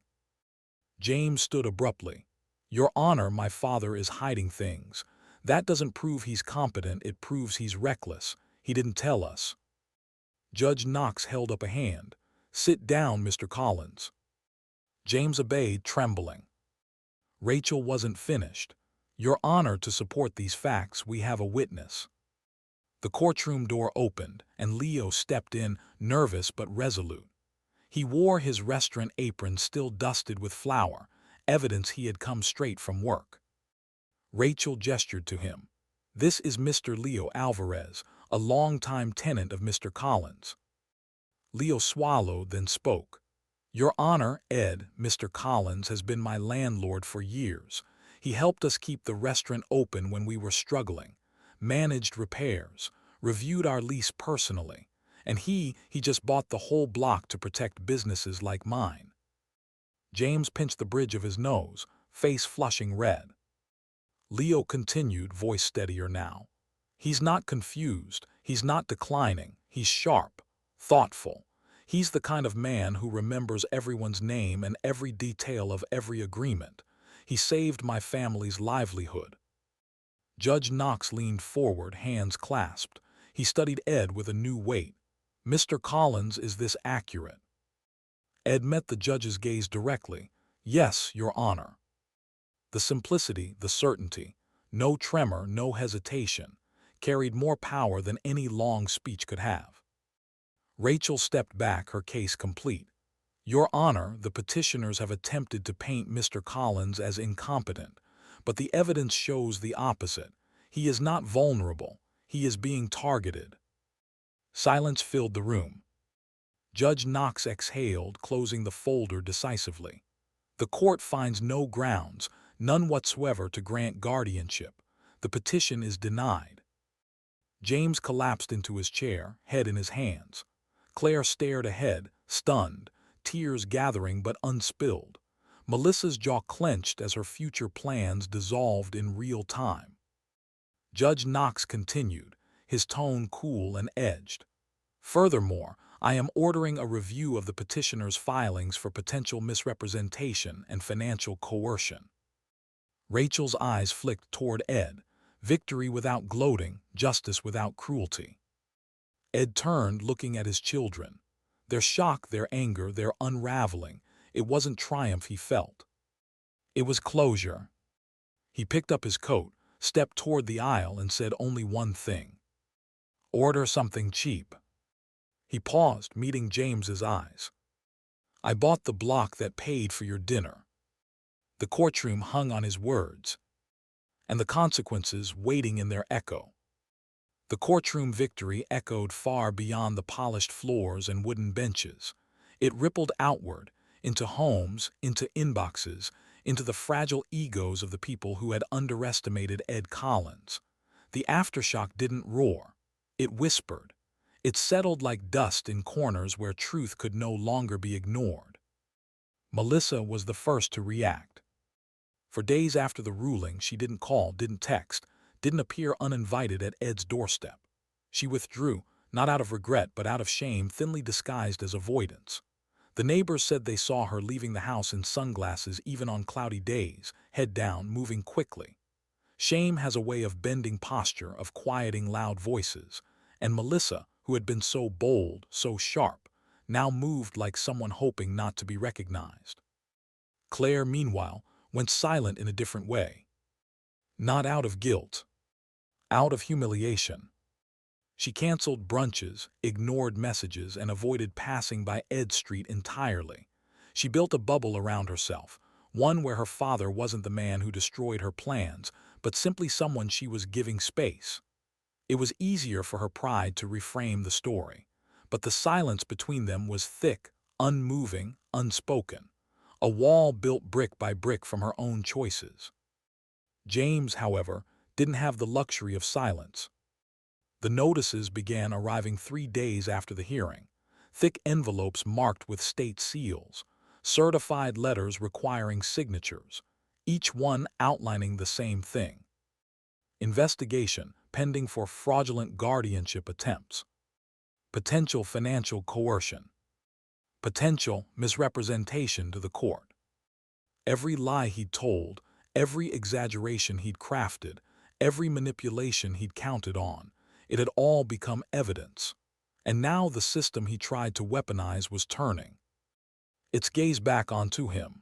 James stood abruptly. "Your Honor, my father is hiding things. That doesn't prove he's competent, it proves he's reckless. He didn't tell us." Judge Knox held up a hand. "Sit down, Mr. Collins." James obeyed, trembling. Rachel wasn't finished. "Your Honor, to support these facts, we have a witness." The courtroom door opened, and Leo stepped in, nervous but resolute. He wore his restaurant apron still dusted with flour, evidence he had come straight from work. Rachel gestured to him. "This is Mr. Leo Alvarez, a longtime tenant of Mr. Collins." Leo swallowed, then spoke. "Your Honor, Ed, Mr. Collins has been my landlord for years. He helped us keep the restaurant open when we were struggling, managed repairs, reviewed our lease personally, and he just bought the whole block to protect businesses like mine." James pinched the bridge of his nose, face flushing red. Leo continued, voice steadier now. "He's not confused, he's not declining, he's sharp, thoughtful. He's the kind of man who remembers everyone's name and every detail of every agreement. He saved my family's livelihood." Judge Knox leaned forward, hands clasped. He studied Ed with a new weight. "Mr. Collins, is this accurate?" Ed met the judge's gaze directly. "Yes, Your Honor." The simplicity, the certainty, no tremor, no hesitation, carried more power than any long speech could have. Rachel stepped back, her case complete. "Your Honor, the petitioners have attempted to paint Mr. Collins as incompetent, but the evidence shows the opposite. He is not vulnerable. He is being targeted." Silence filled the room. Judge Knox exhaled, closing the folder decisively. "The court finds no grounds, none whatsoever, to grant guardianship. The petition is denied." James collapsed into his chair, head in his hands. Claire stared ahead, stunned, tears gathering but unspilled. Melissa's jaw clenched as her future plans dissolved in real time. Judge Knox continued, his tone cool and edged. "Furthermore, I am ordering a review of the petitioner's filings for potential misrepresentation and financial coercion." Rachel's eyes flicked toward Ed. Victory without gloating, justice without cruelty. Ed turned, looking at his children. Their shock, their anger, their unraveling. It wasn't triumph he felt. It was closure. He picked up his coat, stepped toward the aisle, and said only one thing. "Order something cheap." He paused, meeting James's eyes. "I bought the block that paid for your dinner." The courtroom hung on his words, and the consequences waiting in their echo. The courtroom victory echoed far beyond the polished floors and wooden benches. It rippled outward, into homes, into inboxes, into the fragile egos of the people who had underestimated Ed Collins. The aftershock didn't roar. It whispered. It settled like dust in corners where truth could no longer be ignored. Melissa was the first to react. For days after the ruling, she didn't call, didn't text, didn't appear uninvited at Ed's doorstep. She withdrew, not out of regret but out of shame thinly disguised as avoidance. The neighbors said they saw her leaving the house in sunglasses even on cloudy days, head down, moving quickly. Shame has a way of bending posture, of quieting loud voices, and Melissa, who had been so bold, so sharp, now moved like someone hoping not to be recognized. Claire, meanwhile, went silent in a different way. Not out of guilt, out of humiliation. She canceled brunches, ignored messages, and avoided passing by Ed Street entirely. She built a bubble around herself, one where her father wasn't the man who destroyed her plans, but simply someone she was giving space. It was easier for her pride to reframe the story, but the silence between them was thick, unmoving, unspoken, a wall built brick by brick from her own choices. James, however, didn't have the luxury of silence. The notices began arriving 3 days after the hearing, thick envelopes marked with state seals, certified letters requiring signatures, each one outlining the same thing. Investigation pending for fraudulent guardianship attempts. Potential financial coercion. Potential misrepresentation to the court. Every lie he'd told, every exaggeration he'd crafted, every manipulation he'd counted on, it had all become evidence. And now the system he tried to weaponize was turning its gaze back onto him.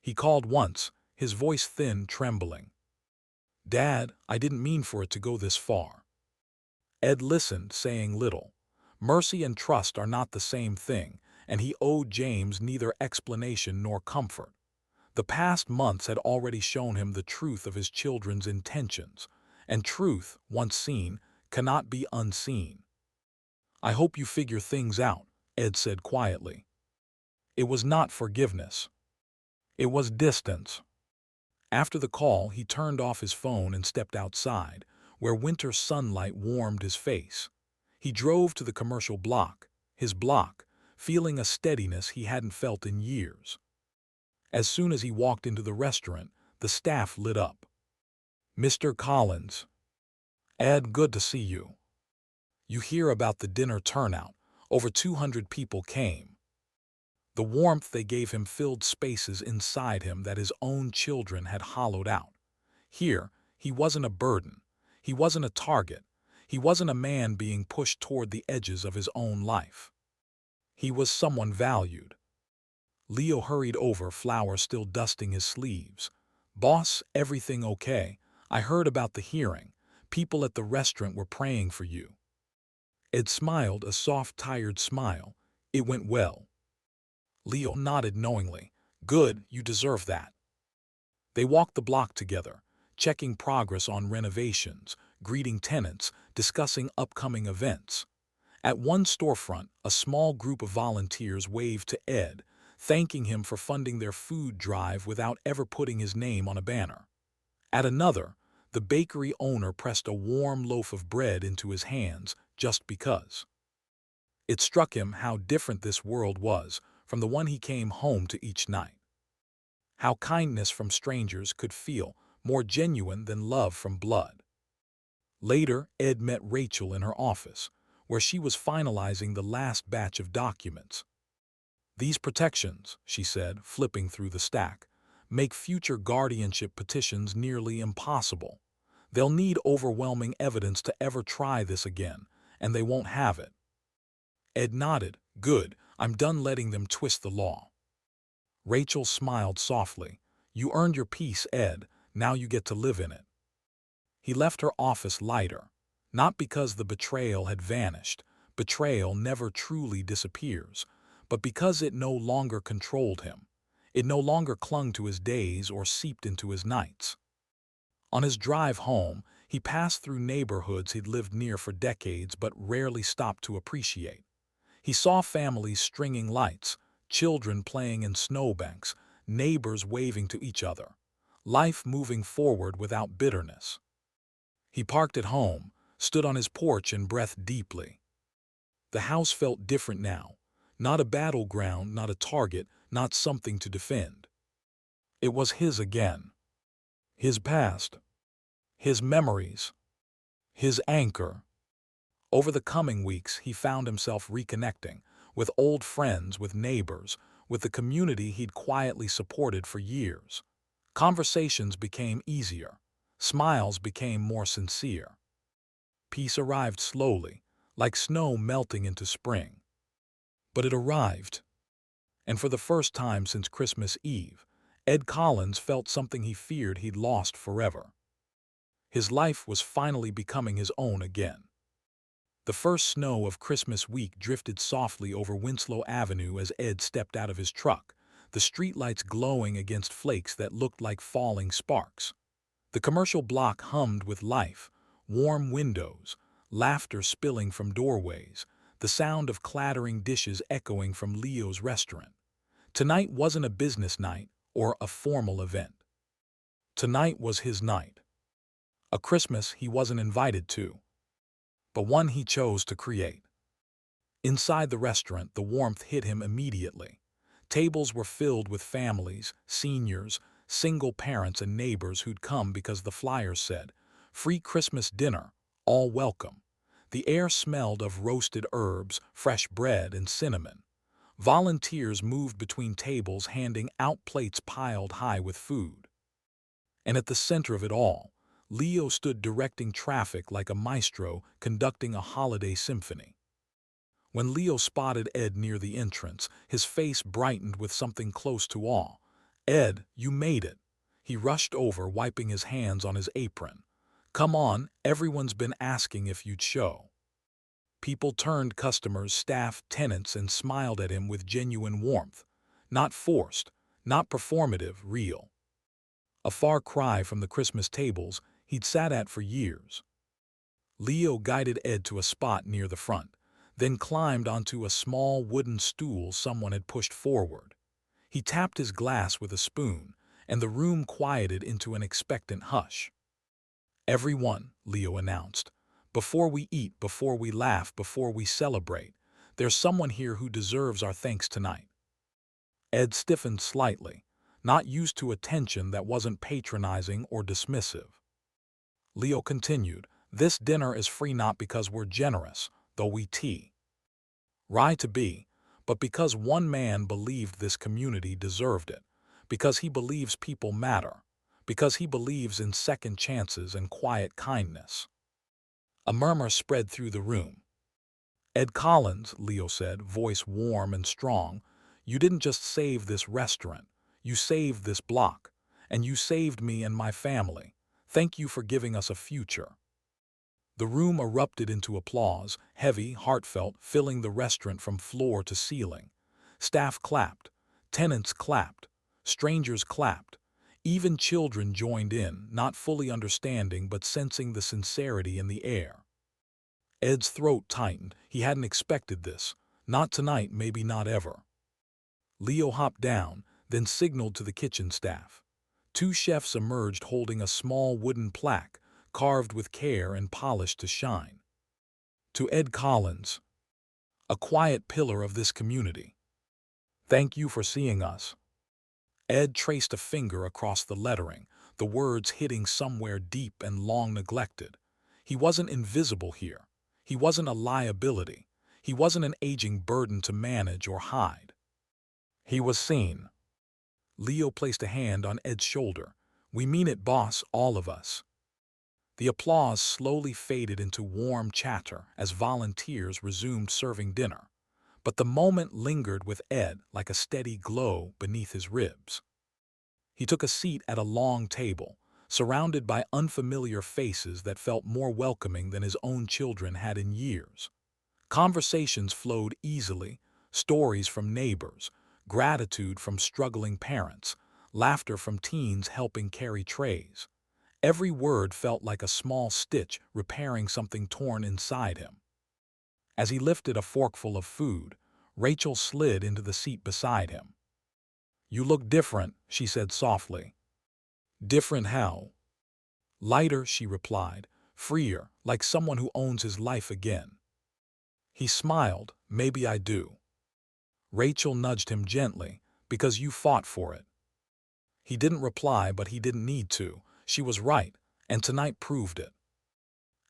He called once, his voice thin, trembling. "Dad, I didn't mean for it to go this far." Ed listened, saying little. Mercy and trust are not the same thing, and he owed James neither explanation nor comfort. The past months had already shown him the truth of his children's intentions, and truth, once seen, cannot be unseen. "I hope you figure things out," Ed said quietly. It was not forgiveness. It was distance. After the call, he turned off his phone and stepped outside, where winter sunlight warmed his face. He drove to the commercial block, his block, feeling a steadiness he hadn't felt in years. As soon as he walked into the restaurant, the staff lit up. "Mr. Collins." "Ed, good to see you." "You hear about the dinner turnout. Over 200 people came." The warmth they gave him filled spaces inside him that his own children had hollowed out. Here, he wasn't a burden. He wasn't a target. He wasn't a man being pushed toward the edges of his own life. He was someone valued. Leo hurried over, flour still dusting his sleeves. "Boss, everything okay? I heard about the hearing. People at the restaurant were praying for you." Ed smiled, a soft, tired smile. "It went well." Leo nodded knowingly. "Good, you deserve that." They walked the block together, checking progress on renovations, greeting tenants, discussing upcoming events. At one storefront, a small group of volunteers waved to Ed, thanking him for funding their food drive without ever putting his name on a banner. At another, the bakery owner pressed a warm loaf of bread into his hands just because. It struck him how different this world was from the one he came home to each night. How kindness from strangers could feel more genuine than love from blood. Later, Ed met Rachel in her office, where she was finalizing the last batch of documents. "These protections," she said, flipping through the stack, "make future guardianship petitions nearly impossible. They'll need overwhelming evidence to ever try this again, and they won't have it." Ed nodded. "Good, I'm done letting them twist the law." Rachel smiled softly. "You earned your peace, Ed. Now you get to live in it." He left her office lighter, not because the betrayal had vanished. Betrayal never truly disappears, but because it no longer controlled him. It no longer clung to his days or seeped into his nights. On his drive home, He passed through neighborhoods he'd lived near for decades but rarely stopped to appreciate. He saw families stringing lights, children playing in snowbanks, neighbors waving to each other, life moving forward without bitterness. He parked at home, stood on his porch and breathed deeply. The house felt different now, not a battleground, not a target, not something to defend. It was his again, his past, his memories, his anchor. Over the coming weeks, he found himself reconnecting with old friends, with neighbors, with the community he'd quietly supported for years. Conversations became easier. Smiles became more sincere. Peace arrived slowly, like snow melting into spring. But it arrived. And for the first time since Christmas Eve, Ed Collins felt something he feared he'd lost forever. His life was finally becoming his own again. The first snow of Christmas week drifted softly over Winslow Avenue as Ed stepped out of his truck, the streetlights glowing against flakes that looked like falling sparks. The commercial block hummed with life, warm windows, laughter spilling from doorways, the sound of clattering dishes echoing from Leo's restaurant. Tonight wasn't a business night or a formal event. Tonight was his night. A Christmas he wasn't invited to, but one he chose to create. Inside the restaurant, the warmth hit him immediately. Tables were filled with families, seniors, single parents and neighbors who'd come because the flyers said, "Free Christmas dinner, all welcome." The air smelled of roasted herbs, fresh bread, and cinnamon. Volunteers moved between tables handing out plates piled high with food. And at the center of it all, Leo stood directing traffic like a maestro conducting a holiday symphony. When Leo spotted Ed near the entrance, his face brightened with something close to awe. "Ed, you made it." He rushed over, wiping his hands on his apron. "Come on, everyone's been asking if you'd show." People turned, customers, staff, tenants, and smiled at him with genuine warmth. Not forced, not performative, real. A far cry from the Christmas tables he'd sat at for years. Leo guided Ed to a spot near the front, then climbed onto a small wooden stool someone had pushed forward. He tapped his glass with a spoon, and the room quieted into an expectant hush. "Everyone," Leo announced, "before we eat, before we laugh, before we celebrate, there's someone here who deserves our thanks tonight." Ed stiffened slightly, not used to attention that wasn't patronizing or dismissive. Leo continued, "This dinner is free not because we're generous, though we try to be, but because one man believed this community deserved it, because he believes people matter, because he believes in second chances and quiet kindness." A murmur spread through the room. "Ed Collins," Leo said, voice warm and strong, "you didn't just save this restaurant, you saved this block, and you saved me and my family. Thank you for giving us a future." The room erupted into applause, heavy, heartfelt, filling the restaurant from floor to ceiling. Staff clapped, tenants clapped, strangers clapped. Even children joined in, not fully understanding but sensing the sincerity in the air. Ed's throat tightened. He hadn't expected this. Not tonight, maybe not ever. Leo hopped down, then signaled to the kitchen staff. Two chefs emerged holding a small wooden plaque, carved with care and polished to shine. "To Ed Collins, a quiet pillar of this community. Thank you for seeing us." Ed traced a finger across the lettering, the words hitting somewhere deep and long neglected. He wasn't invisible here. He wasn't a liability. He wasn't an aging burden to manage or hide. He was seen. Leo placed a hand on Ed's shoulder. "We mean it, boss, all of us." The applause slowly faded into warm chatter as volunteers resumed serving dinner, but the moment lingered with Ed like a steady glow beneath his ribs. He took a seat at a long table, surrounded by unfamiliar faces that felt more welcoming than his own children had in years. Conversations flowed easily, stories from neighbors, gratitude from struggling parents, laughter from teens helping carry trays. Every word felt like a small stitch repairing something torn inside him. As he lifted a forkful of food, Rachel slid into the seat beside him. "You look different," she said softly. "Different how?" "Lighter," she replied, "freer, like someone who owns his life again." He smiled. "Maybe I do." Rachel nudged him gently. "Because you fought for it." He didn't reply, but he didn't need to. She was right, and tonight proved it.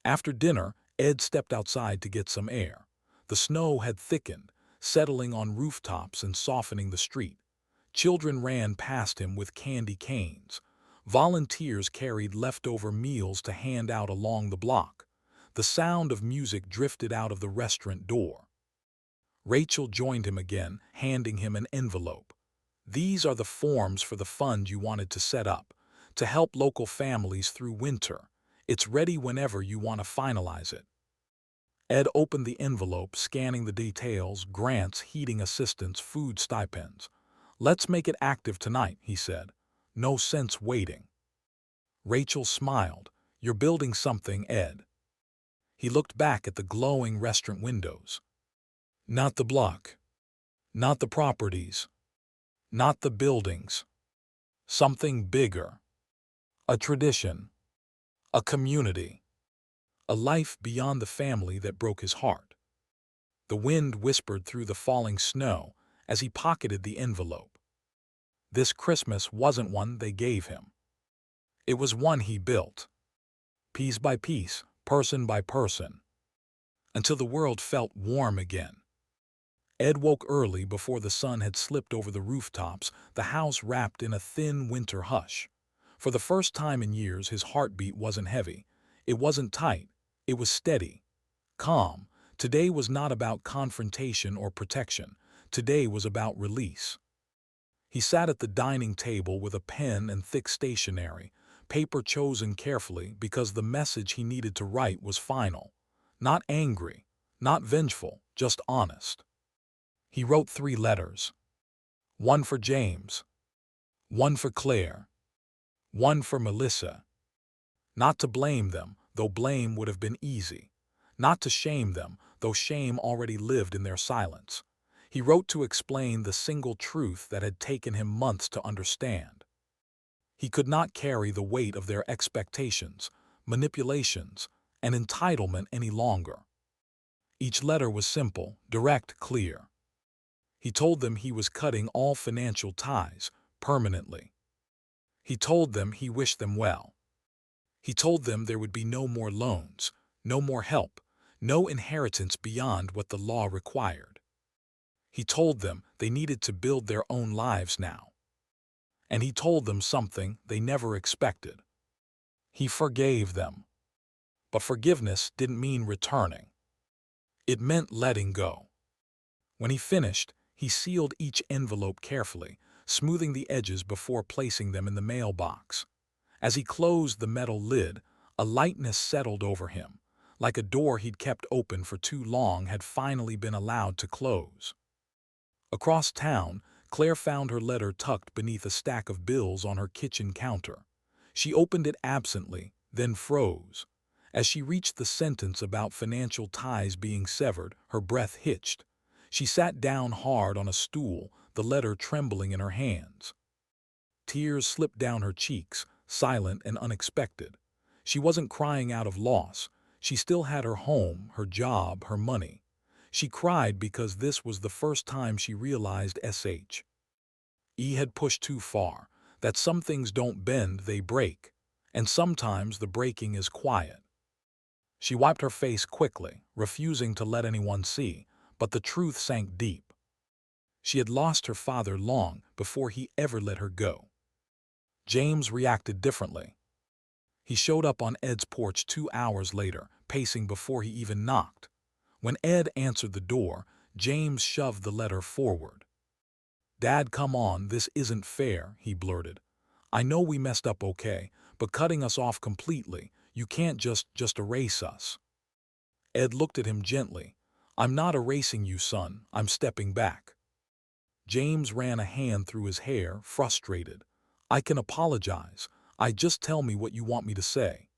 After dinner, Ed stepped outside to get some air. The snow had thickened, settling on rooftops and softening the street. Children ran past him with candy canes. Volunteers carried leftover meals to hand out along the block. The sound of music drifted out of the restaurant door. Rachel joined him again, handing him an envelope. "These are the forms for the fund you wanted to set up, to help local families through winter. It's ready whenever you want to finalize it." Ed opened the envelope, scanning the details: grants, heating assistance, food stipends. "Let's make it active tonight," he said. "No sense waiting." Rachel smiled. "You're building something, Ed." He looked back at the glowing restaurant windows. Not the block. Not the properties. Not the buildings. Something bigger. A tradition. A community. A life beyond the family that broke his heart. The wind whispered through the falling snow as he pocketed the envelope. This Christmas wasn't one they gave him. It was one he built. Piece by piece, person by person. Until the world felt warm again. Ed woke early before the sun had slipped over the rooftops, the house wrapped in a thin winter hush. For the first time in years, his heartbeat wasn't heavy. It wasn't tight. It was steady. Calm. Today was not about confrontation or protection. Today was about release. He sat at the dining table with a pen and thick stationery, paper chosen carefully because the message he needed to write was final. Not angry, not vengeful, just honest. He wrote 3 letters. One for James. One for Claire. One for Melissa. Not to blame them, though blame would have been easy. Not to shame them, though shame already lived in their silence. He wrote to explain the single truth that had taken him months to understand. He could not carry the weight of their expectations, manipulations, and entitlement any longer. Each letter was simple, direct, clear. He told them he was cutting all financial ties, permanently. He told them he wished them well. He told them there would be no more loans, no more help, no inheritance beyond what the law required. He told them they needed to build their own lives now. And he told them something they never expected. He forgave them. But forgiveness didn't mean returning. It meant letting go. When he finished, he sealed each envelope carefully, smoothing the edges before placing them in the mailbox. As he closed the metal lid, a lightness settled over him, like a door he'd kept open for too long had finally been allowed to close. Across town, Claire found her letter tucked beneath a stack of bills on her kitchen counter. She opened it absently, then froze. As she reached the sentence about financial ties being severed, her breath hitched. She sat down hard on a stool, the letter trembling in her hands. Tears slipped down her cheeks, silent and unexpected. She wasn't crying out of loss. She still had her home, her job, her money. She cried because this was the first time she realized he had pushed too far, that some things don't bend, they break, and sometimes the breaking is quiet. She wiped her face quickly, refusing to let anyone see, but the truth sank deep. She had lost her father long before he ever let her go. James reacted differently. He showed up on Ed's porch 2 hours later, pacing before he even knocked. When Ed answered the door, James shoved the letter forward. "Dad, come on, this isn't fair," he blurted. "I know we messed up okay, but cutting us off completely, you can't just erase us." Ed looked at him gently. "I'm not erasing you, son, I'm stepping back." James ran a hand through his hair, frustrated. "I can apologize. Just tell me what you want me to say."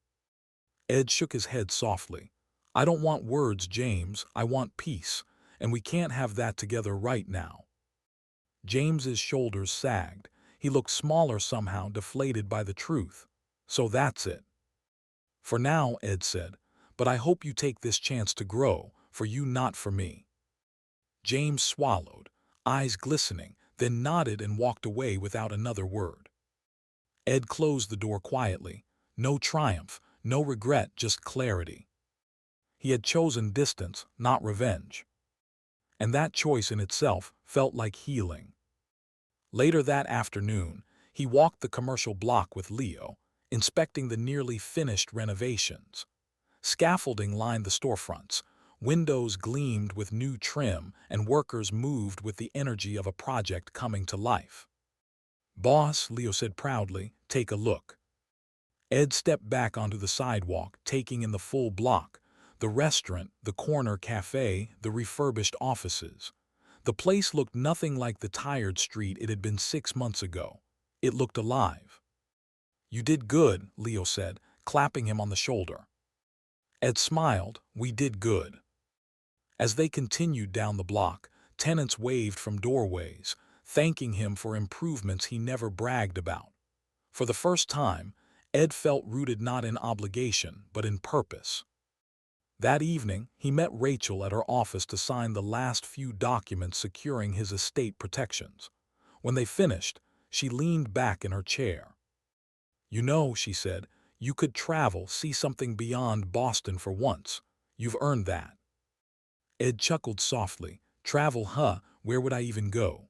Ed shook his head softly. "I don't want words, James. I want peace, and we can't have that together right now." James's shoulders sagged. He looked smaller somehow, deflated by the truth. "So that's it." "For now," Ed said, "but I hope you take this chance to grow, for you, not for me." James swallowed, eyes glistening, then nodded and walked away without another word. Ed closed the door quietly. No triumph, no regret, just clarity. He had chosen distance, not revenge. And that choice in itself felt like healing. Later that afternoon, he walked the commercial block with Leo, inspecting the nearly finished renovations. Scaffolding lined the storefronts, windows gleamed with new trim, and workers moved with the energy of a project coming to life. "Boss," Leo said proudly, "take a look." Ed stepped back onto the sidewalk, taking in the full block: the restaurant, the corner cafe, the refurbished offices. The place looked nothing like the tired street it had been 6 months ago. It looked alive. "You did good," Leo said, clapping him on the shoulder. Ed smiled. "We did good." As they continued down the block, tenants waved from doorways, thanking him for improvements he never bragged about. For the first time, Ed felt rooted not in obligation, but in purpose. That evening, he met Rachel at her office to sign the last few documents securing his estate protections. When they finished, she leaned back in her chair. "You know," she said, "you could travel, see something beyond Boston for once. You've earned that." Ed chuckled softly. "Travel, huh? Where would I even go?"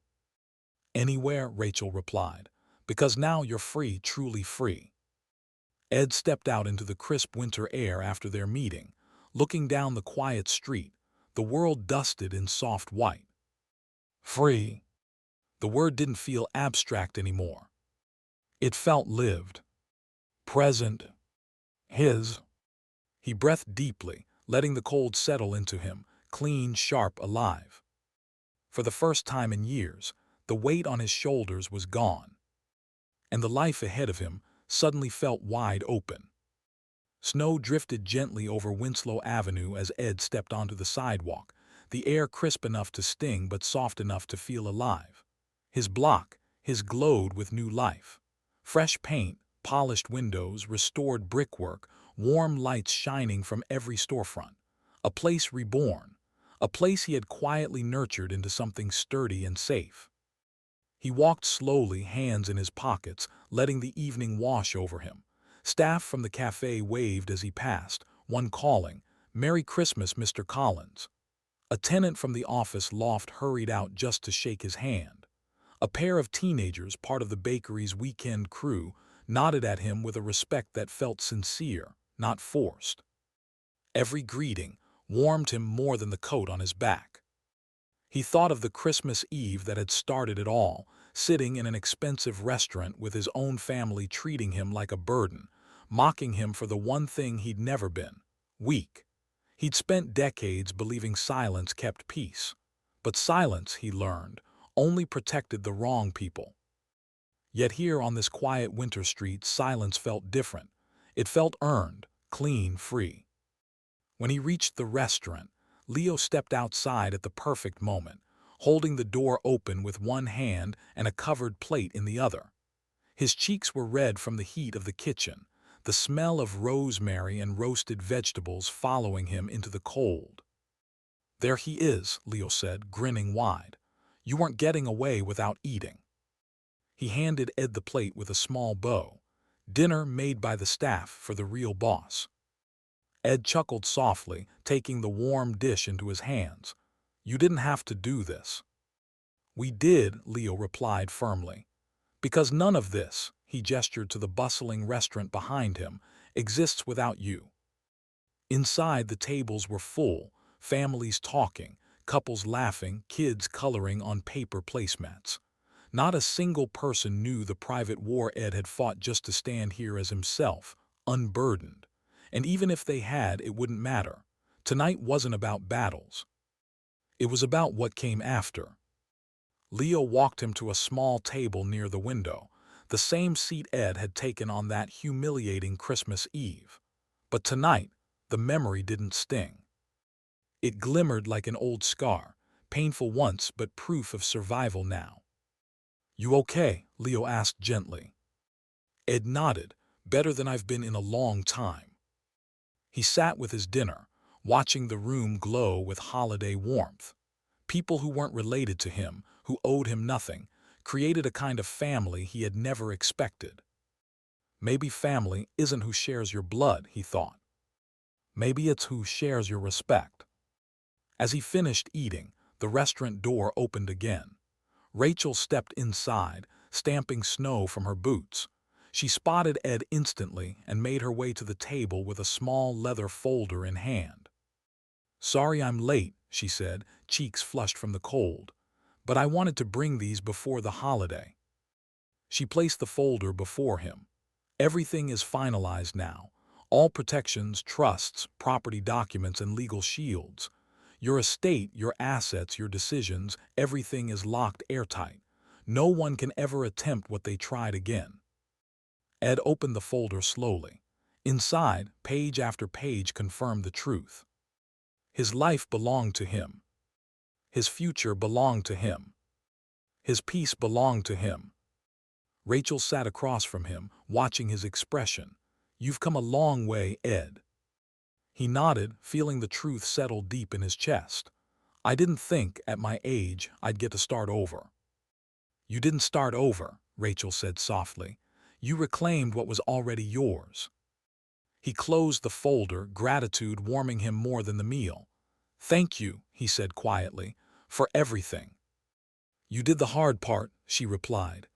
"Anywhere," Rachel replied, "because now you're free, truly free." Ed stepped out into the crisp winter air after their meeting, looking down the quiet street, the world dusted in soft white. Free. The word didn't feel abstract anymore. It felt lived. Present. His. He breathed deeply, letting the cold settle into him, clean, sharp, alive. For the first time in years, the weight on his shoulders was gone. And the life ahead of him suddenly felt wide open. Snow drifted gently over Winslow Avenue as Ed stepped onto the sidewalk, the air crisp enough to sting but soft enough to feel alive. His block, his glowed with new life. Fresh paint, polished windows, restored brickwork, warm lights shining from every storefront. A place reborn, a place he had quietly nurtured into something sturdy and safe. He walked slowly, hands in his pockets, letting the evening wash over him. Staff from the cafe waved as he passed, one calling, "Merry Christmas, Mr. Collins." A tenant from the office loft hurried out just to shake his hand. A pair of teenagers, part of the bakery's weekend crew, nodded at him with a respect that felt sincere, not forced. Every greeting warmed him more than the coat on his back. He thought of the Christmas Eve that had started it all, sitting in an expensive restaurant with his own family treating him like a burden, mocking him for the one thing he'd never been: weak. He'd spent decades believing silence kept peace. But silence, he learned, only protected the wrong people. Yet here on this quiet winter street, silence felt different. It felt earned, clean, free. When he reached the restaurant, Leo stepped outside at the perfect moment, holding the door open with one hand and a covered plate in the other. His cheeks were red from the heat of the kitchen, the smell of rosemary and roasted vegetables following him into the cold. "There he is," Leo said, grinning wide. "You weren't getting away without eating." He handed Ed the plate with a small bow. "Dinner made by the staff for the real boss." Ed chuckled softly, taking the warm dish into his hands. "You didn't have to do this." "We did," Leo replied firmly. "Because none of this," he gestured to the bustling restaurant behind him, "exists without you." Inside, the tables were full, families talking, couples laughing, kids coloring on paper placemats. Not a single person knew the private war Ed had fought just to stand here as himself, unburdened. And even if they had, it wouldn't matter. Tonight wasn't about battles. It was about what came after. Leo walked him to a small table near the window. the same seat Ed had taken on that humiliating Christmas Eve. But tonight, the memory didn't sting. It glimmered like an old scar, painful once but proof of survival now. "You okay?" Leo asked gently. Ed nodded, "Better than I've been in a long time." He sat with his dinner, watching the room glow with holiday warmth. People who weren't related to him, who owed him nothing, created a kind of family he had never expected. Maybe family isn't who shares your blood, he thought. Maybe it's who shares your respect. As he finished eating, the restaurant door opened again. Rachel stepped inside, stamping snow from her boots. She spotted Ed instantly and made her way to the table with a small leather folder in hand. "Sorry I'm late," she said, cheeks flushed from the cold. "But I wanted to bring these before the holiday." She placed the folder before him. "Everything is finalized now. All protections, trusts, property documents, and legal shields. Your estate, your assets, your decisions, everything is locked airtight. No one can ever attempt what they tried again." Ed opened the folder slowly. Inside, page after page confirmed the truth. His life belonged to him. His future belonged to him. His peace belonged to him. Rachel sat across from him, watching his expression. "You've come a long way, Ed." He nodded, feeling the truth settle deep in his chest. "I didn't think, at my age, I'd get to start over." "You didn't start over," Rachel said softly. "You reclaimed what was already yours." He closed the folder, gratitude warming him more than the meal. "Thank you," he said quietly, "for everything." "You did the hard part," she replied.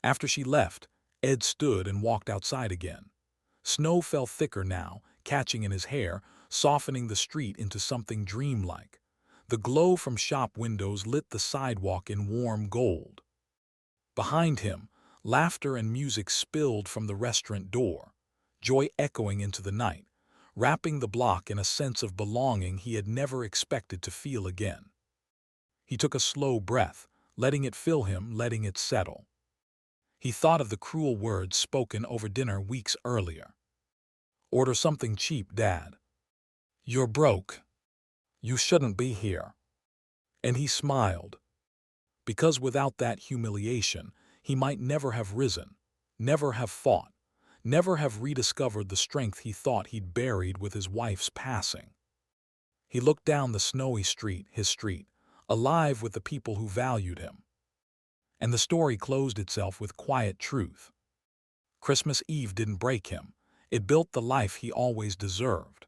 After she left, Ed stood and walked outside again. Snow fell thicker now, catching in his hair, softening the street into something dreamlike. The glow from shop windows lit the sidewalk in warm gold. Behind him, laughter and music spilled from the restaurant door, joy echoing into the night, wrapping the block in a sense of belonging he had never expected to feel again. He took a slow breath, letting it fill him, letting it settle. He thought of the cruel words spoken over dinner weeks earlier. "Order something cheap, Dad. You're broke. You shouldn't be here." And he smiled. Because without that humiliation, he might never have risen, never have fought, never have rediscovered the strength he thought he'd buried with his wife's passing. He looked down the snowy street, his street, alive with the people who valued him. And the story closed itself with quiet truth. Christmas Eve didn't break him. It built the life he always deserved.